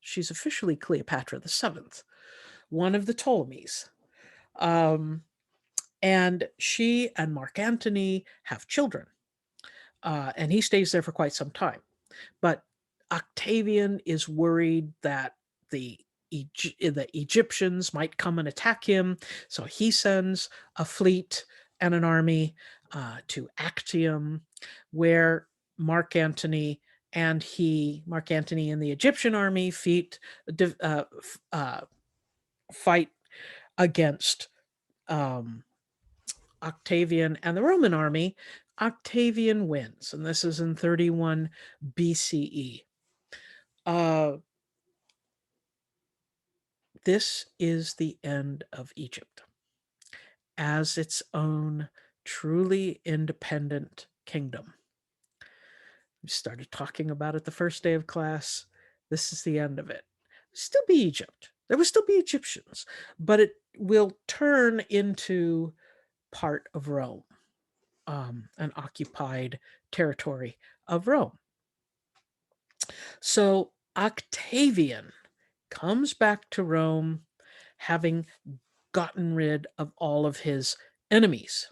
She's officially Cleopatra the Seventh, one of the Ptolemies. And she and Mark Antony have children, and he stays there for quite some time. But Octavian is worried that the Egyptians might come and attack him, so he sends a fleet and an army to Actium, where Mark Antony and the Egyptian army fight against Octavian and the Roman army. Octavian wins, and this is in 31 BCE. This is the end of Egypt as its own truly independent kingdom. We started talking about it the first day of class. This is the end of it. Still be Egypt. There will still be Egyptians, but it will turn into part of Rome, an occupied territory of Rome. So Octavian comes back to Rome, having gotten rid of all of his enemies.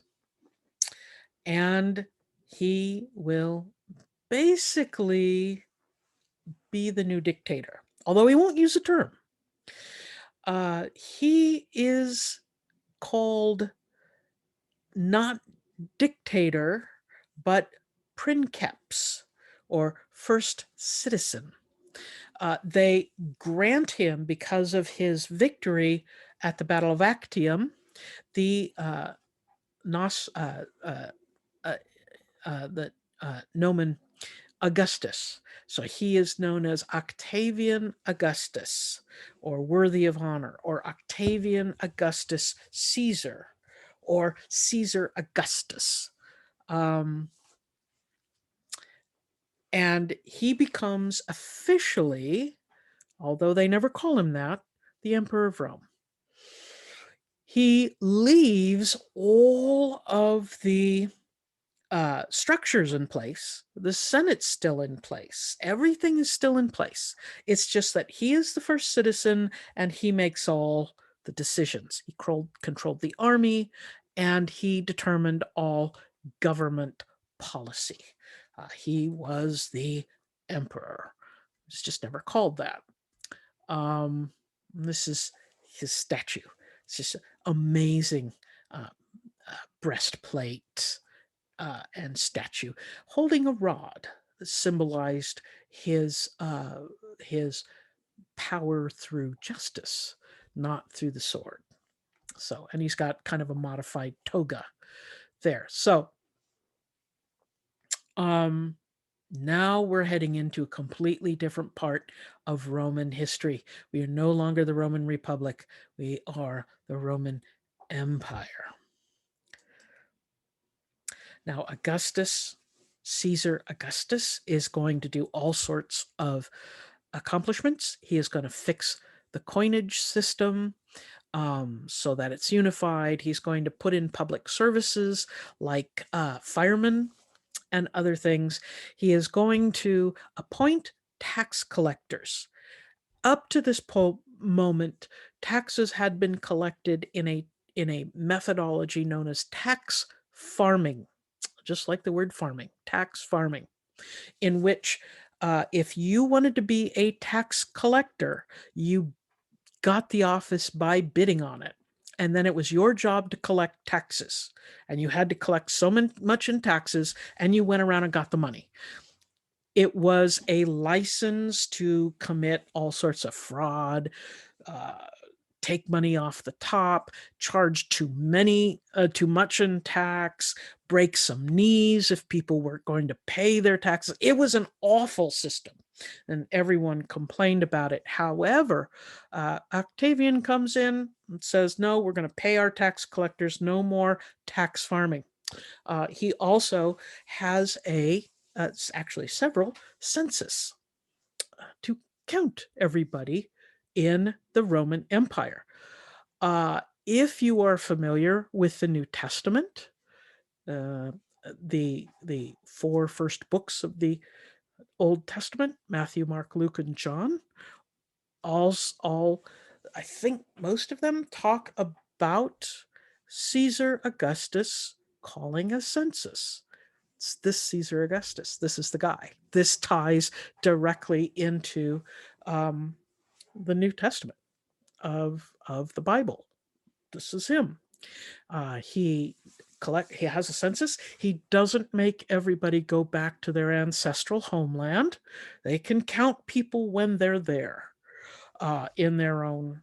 And he will basically be the new dictator, although he won't use the term. He is called not dictator, but princeps, or first citizen. They grant him, because of his victory at the Battle of Actium, the nomen Augustus. So he is known as Octavian Augustus, or worthy of honor, or Octavian Augustus Caesar, or Caesar Augustus. And he becomes officially, although they never call him that, the Emperor of Rome. He leaves all of the structures in place. The Senate's still in place. Everything is still in place. It's just that he is the first citizen and he makes all the decisions. He controlled the army, and he determined all government policy. He was the emperor. It's just never called that. This is his statue. It's just amazing breastplate and statue, holding a rod that symbolized his power through justice, not through the sword. So, and he's got kind of a modified toga there. So, now we're heading into a completely different part of Roman history. We are no longer the Roman Republic. We are the Roman Empire. Now, Caesar Augustus, is going to do all sorts of accomplishments. He is going to fix the coinage system so that it's unified. He's going to put in public services like firemen and other things. He is going to appoint tax collectors. Up to this moment, taxes had been collected in a methodology known as tax farming, just like the word farming, tax farming, in which if you wanted to be a tax collector, you got the office by bidding on it. And then it was your job to collect taxes. And you had to collect so much in taxes, and you went around and got the money. It was a license to commit all sorts of fraud, take money off the top, charge too much in tax, break some knees if people weren't going to pay their taxes. It was an awful system, and everyone complained about it. However, Octavian comes in and says, no, we're going to pay our tax collectors, no more tax farming. He also has actually several census to count everybody in the Roman Empire. If you are familiar with the New Testament, the four first books of the Old Testament, Matthew, Mark, Luke, and John, all I think most of them talk about Caesar Augustus calling a census. It's this Caesar Augustus. This is the guy. This ties directly into the New Testament of the Bible. This is him. He has a census. He doesn't make everybody go back to their ancestral homeland. They can count people when they're there in their own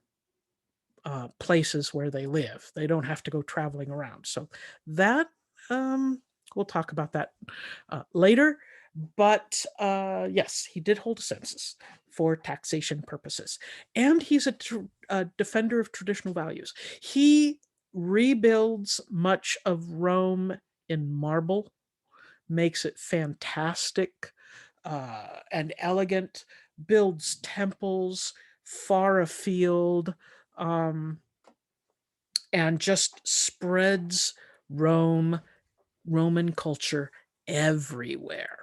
places where they live. They don't have to go traveling around. So that we'll talk about that later. But yes, he did hold a census for taxation purposes. And he's a defender of traditional values. He rebuilds much of Rome in marble, makes it fantastic and elegant, builds temples far afield, and just spreads Roman culture everywhere.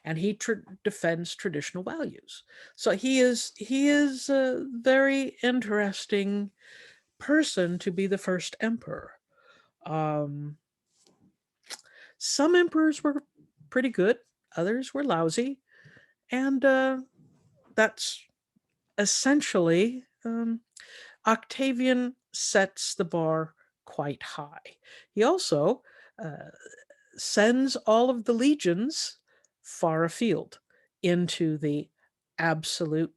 And he defends traditional values. So he is a very interesting person to be the first emperor. Some emperors were pretty good, others were lousy, and that's essentially Octavian sets the bar quite high. He also sends all of the legions far afield into the absolute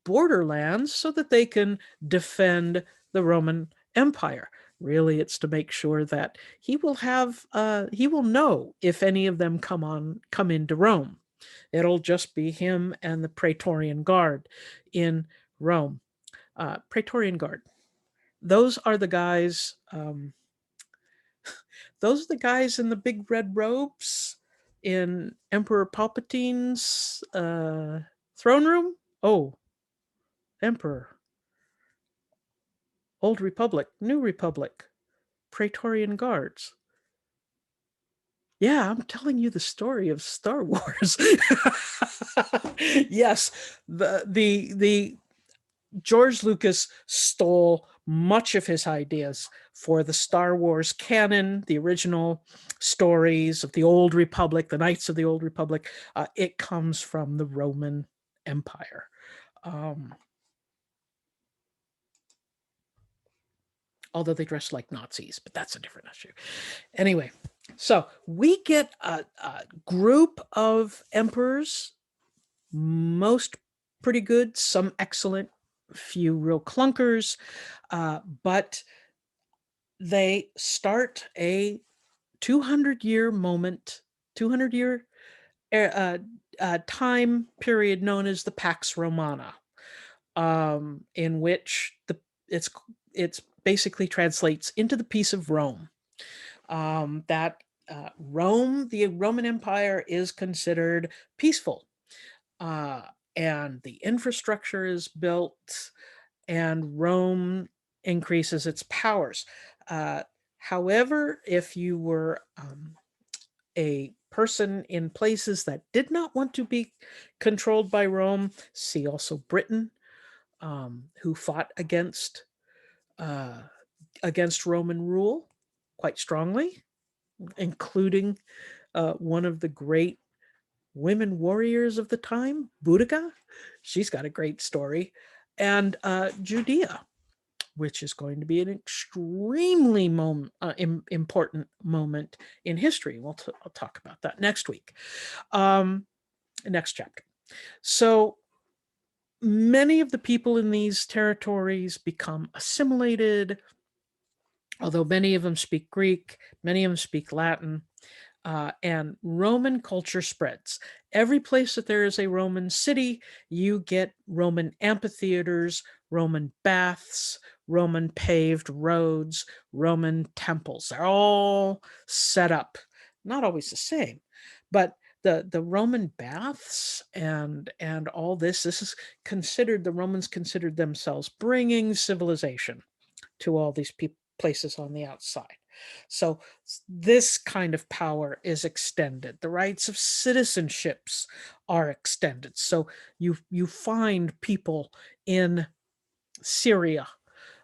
borderlands so that they can defend the Roman Empire. Really, it's to make sure that he will know if any of them come into Rome. It'll just be him and the Praetorian Guard in Rome. Praetorian Guard. Those are the guys. Those are the guys in the big red robes in Emperor Palpatine's throne room. Oh, Emperor. Old Republic, New Republic, Praetorian Guards. Yeah, I'm telling you the story of Star Wars. Yes, the George Lucas stole much of his ideas for the Star Wars canon, the original stories of the Old Republic, the Knights of the Old Republic. It comes from the Roman Empire. Although they dress like Nazis, but that's a different issue. Anyway, so we get a group of emperors, most pretty good, some excellent, few real clunkers, but they start a 200-year moment, 200-year time period known as the Pax Romana, in which it's basically translates into the Peace of Rome. That Rome, the Roman Empire, is considered peaceful, and the infrastructure is built, and Rome increases its powers. However, if you were a person in places that did not want to be controlled by Rome, see also Britain, who fought against Roman rule quite strongly, including one of the great women warriors of the time, Boudica. She's got a great story. And Judea, which is going to be an extremely important moment in history. I'll talk about that next week, next chapter. So Many of the people in these territories become assimilated, although many of them speak Greek, many of them speak Latin, and Roman culture spreads. Every place that there is a Roman city, you get Roman amphitheaters, Roman baths, Roman paved roads, Roman temples. They're all set up, not always the same, but the Roman baths and all this is considered, the Romans considered themselves bringing civilization to all these places on the outside. So this kind of power is extended. The rights of citizenships are extended. So you find people in Syria,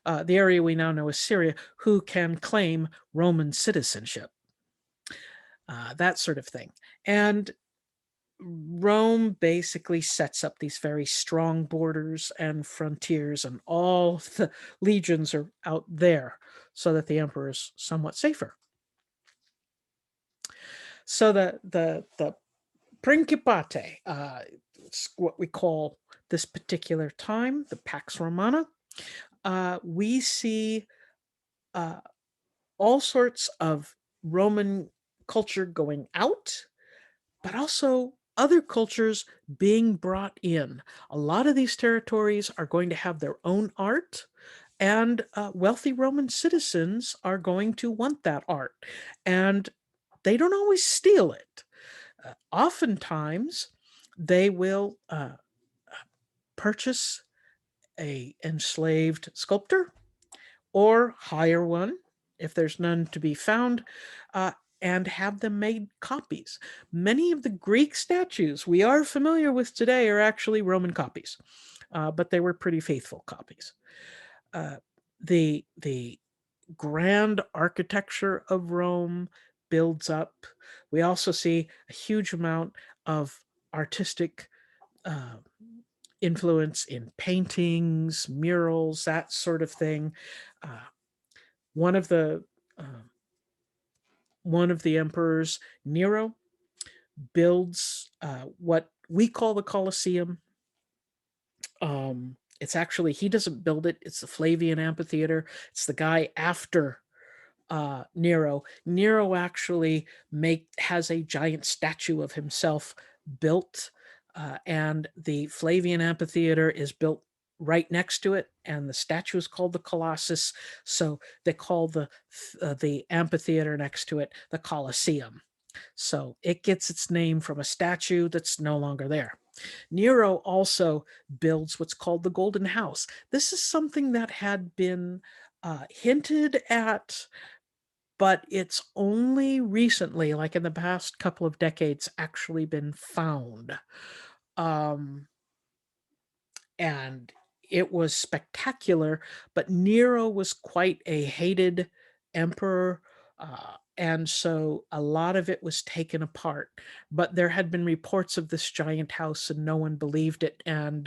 the area we now know as Syria, who can claim Roman citizenship, that sort of thing. And Rome basically sets up these very strong borders and frontiers, and all the legions are out there so that the emperor is somewhat safer. So the Principate, it's what we call this particular time, the Pax Romana. We see all sorts of Roman culture going out, but also other cultures being brought in. A lot of these territories are going to have their own art, and wealthy Roman citizens are going to want that art, and they don't always steal it. Oftentimes, they will purchase a enslaved sculptor or hire one if there's none to be found, and have them made copies. Many of the Greek statues we are familiar with today are actually Roman copies, but they were pretty faithful copies. The grand architecture of Rome builds up. We also see a huge amount of artistic influence in paintings, murals, that sort of thing. One of the emperors, Nero, builds what we call the Colosseum. It's actually, he doesn't build it. It's the Flavian Amphitheater. It's the guy after Nero. Nero actually has a giant statue of himself built, and the Flavian Amphitheater is built right next to it, and the statue is called the Colossus. So they call the amphitheater next to it the Colosseum. So it gets its name from a statue that's no longer there. Nero also builds what's called the Golden House. This is something that had been hinted at, but it's only recently, like in the past couple of decades, actually been found. And it was spectacular, but Nero was quite a hated emperor. And so a lot of it was taken apart, but there had been reports of this giant house and no one believed it. And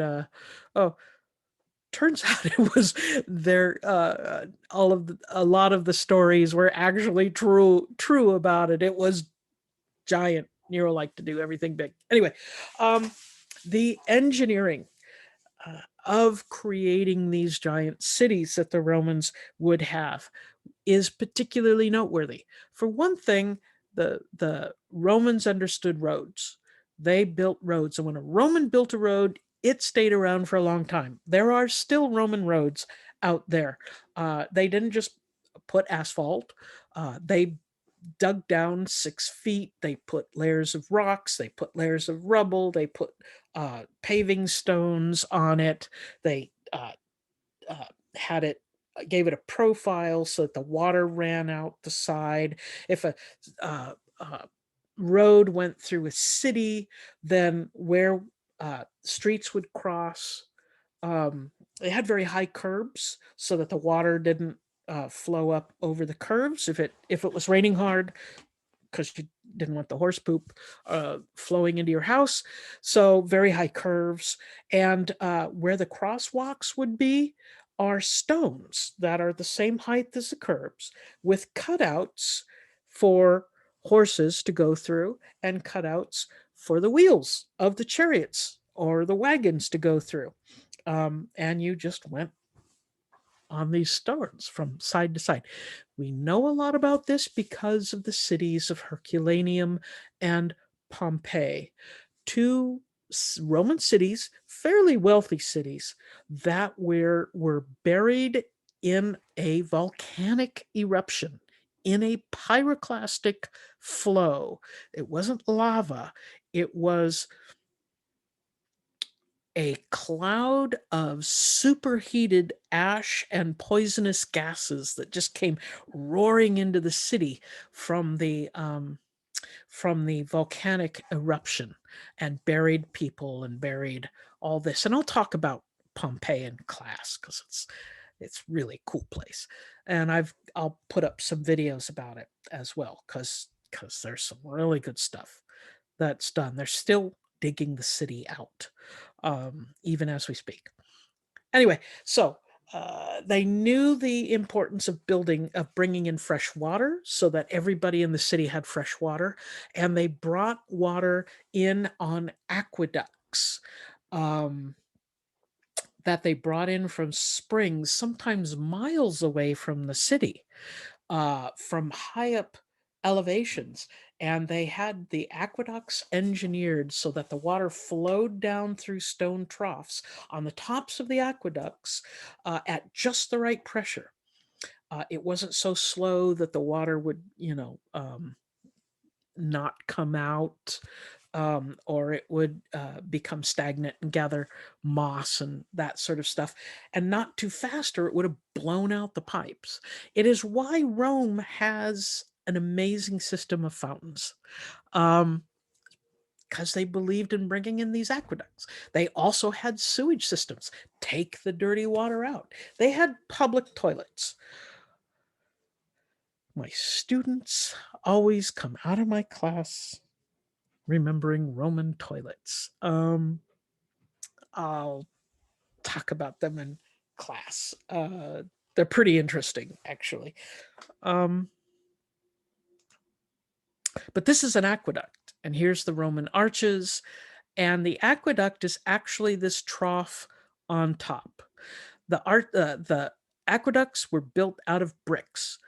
turns out it was there. A lot of the stories were actually true about it. It was giant. Nero liked to do everything big. Anyway, the engineering of creating these giant cities that the Romans would have is particularly noteworthy. For one thing, the Romans understood roads. They built roads, and when a Roman built a road, it stayed around for a long time. There are still Roman roads out there. They didn't just put asphalt. They dug down 6 feet. They put layers of rocks. They put layers of rubble. They put paving stones on it. They had it, gave it a profile so that the water ran out the side. If a road went through a city, then where streets would cross, they had very high curbs so that the water didn't flow up over the curves if it was raining hard, because you didn't want the horse poop flowing into your house. So very high curves. And where the crosswalks would be are stones that are the same height as the curbs, with cutouts for horses to go through and cutouts for the wheels of the chariots or the wagons to go through. And you just went on these stones from side to side. We know a lot about this because of the cities of Herculaneum and Pompeii, two Roman cities, fairly wealthy cities, that were buried in a volcanic eruption, in a pyroclastic flow. It wasn't lava, it was a cloud of superheated ash and poisonous gases that just came roaring into the city from the volcanic eruption, and buried people and buried all this. And I'll talk about Pompeii in class because it's really cool place, and I'll put up some videos about it as well because there's some really good stuff that's done. They're still digging the city out, even as we speak. Anyway, so they knew the importance of bringing in fresh water so that everybody in the city had fresh water, and they brought water in on aqueducts that they brought in from springs, sometimes miles away from the city, from high up elevations. And they had the aqueducts engineered so that the water flowed down through stone troughs on the tops of the aqueducts at just the right pressure. It wasn't so slow that the water would, not come out, or it would become stagnant and gather moss and that sort of stuff, and not too fast, or it would have blown out the pipes. It is why Rome has an amazing system of fountains, because they believed in bringing in these aqueducts. They also had sewage systems, take the dirty water out. They had public toilets. My students always come out of my class remembering Roman toilets. I'll talk about them in class. They're pretty interesting, actually. Um, but this is an aqueduct, and here's the Roman arches, and the aqueduct is actually this trough on top. The aqueducts were built out of bricks.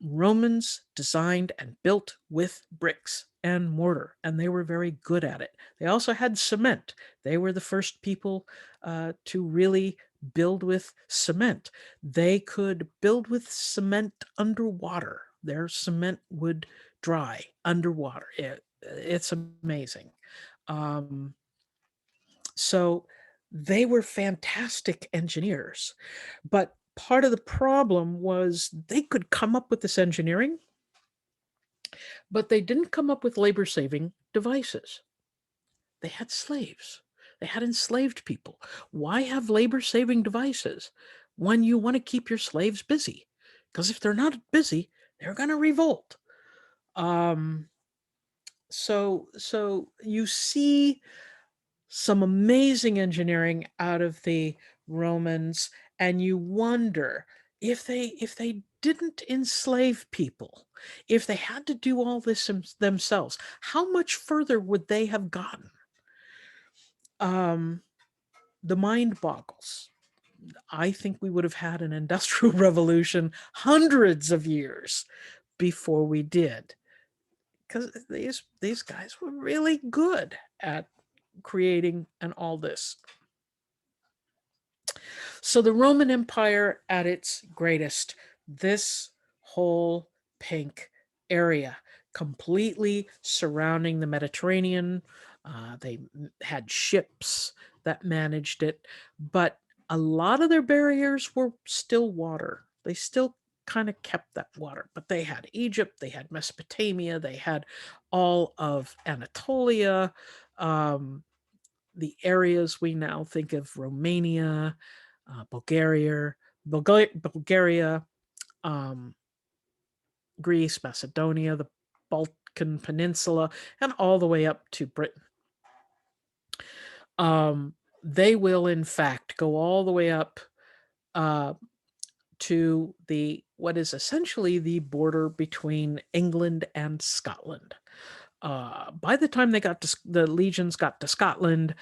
Romans designed and built with bricks and mortar, and they were very good at it. They also had cement. They were the first people to really build with cement. They could build with cement underwater. Their cement would dry underwater. It's amazing. Um, so they were fantastic engineers. But part of the problem was they could come up with this engineering, but they didn't come up with labor-saving devices. They had slaves. They had enslaved people. Why have labor-saving devices when you want to keep your slaves busy? Because if they're not busy, they're going to revolt. So you see some amazing engineering out of the Romans, and you wonder if they didn't enslave people, if they had to do all this themselves, how much further would they have gotten? The mind boggles. I think we would have had an industrial revolution hundreds of years before we did, because these guys were really good at creating and all this. So the Roman Empire at its greatest, this whole pink area, completely surrounding the Mediterranean. They had ships that managed it, but a lot of their barriers were still water. They still kind of kept that water, but they had Egypt, they had Mesopotamia, they had all of Anatolia, the areas we now think of: Romania, Bulgaria, Greece, Macedonia, the Balkan Peninsula, and all the way up to Britain. They will, in fact, go all the way up to what is essentially the border between England and Scotland. by the time the legions got to Scotland,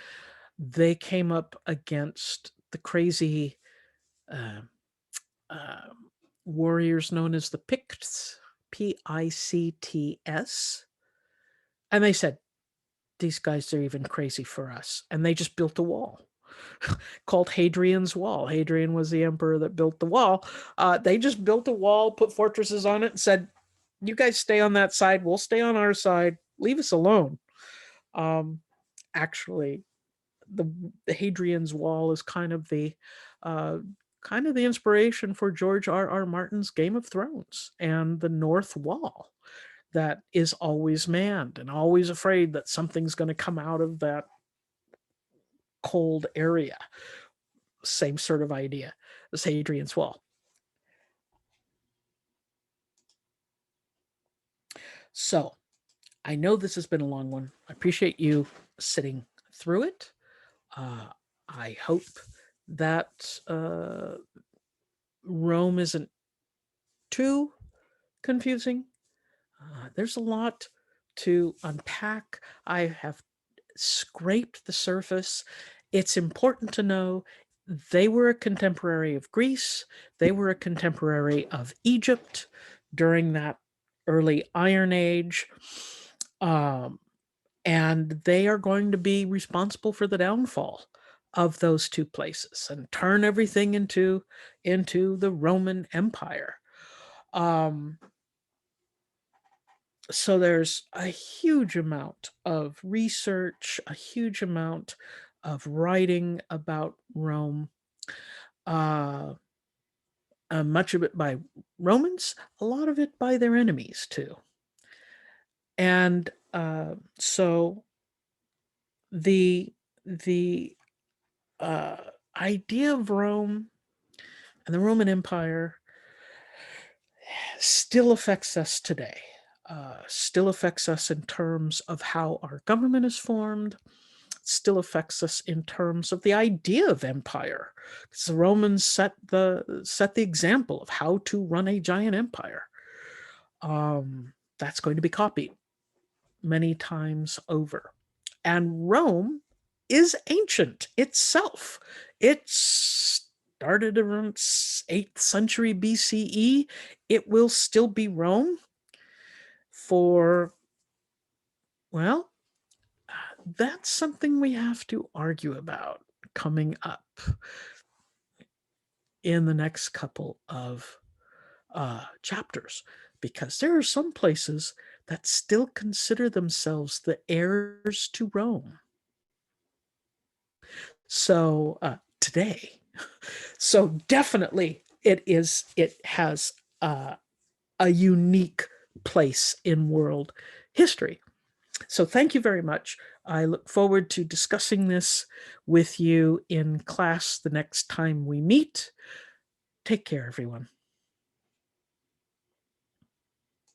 they came up against the crazy uh, uh, warriors known as the Picts, Picts, and they said, these guys are even crazy for us. And they just built a wall called Hadrian's Wall. Hadrian was the emperor that built the wall. They just built a wall, put fortresses on it, and said, you guys stay on that side. We'll stay on our side. Leave us alone. Actually, the Hadrian's Wall is uh, kind of the inspiration for George R. Martin's Game of Thrones and the North Wall that is always manned and always afraid that something's going to come out of that cold area. Same sort of idea as Hadrian's Wall. So I know this has been a long one. I appreciate you sitting through it. I hope that Rome isn't too confusing. There's a lot to unpack. I have scraped the surface. It's important to know they were a contemporary of Greece. They were a contemporary of Egypt during that early Iron Age. And they are going to be responsible for the downfall of those two places and turn everything into the Roman Empire. So there's a huge amount of research, a huge amount of writing about Rome, much of it by Romans, a lot of it by their enemies too. And so the idea of Rome and the Roman Empire still affects us today. Still affects us in terms of how our government is formed, still affects us in terms of the idea of empire. Because the Romans set the example of how to run a giant empire. That's going to be copied many times over. And Rome is ancient itself. It started around 8th century BCE. It will still be Rome for, well, that's something we have to argue about coming up in the next couple of chapters, because there are some places that still consider themselves the heirs to Rome. So today, so definitely it has a unique place in world history. So thank you very much. I look forward to discussing this with you in class the next time we meet. Take care, everyone.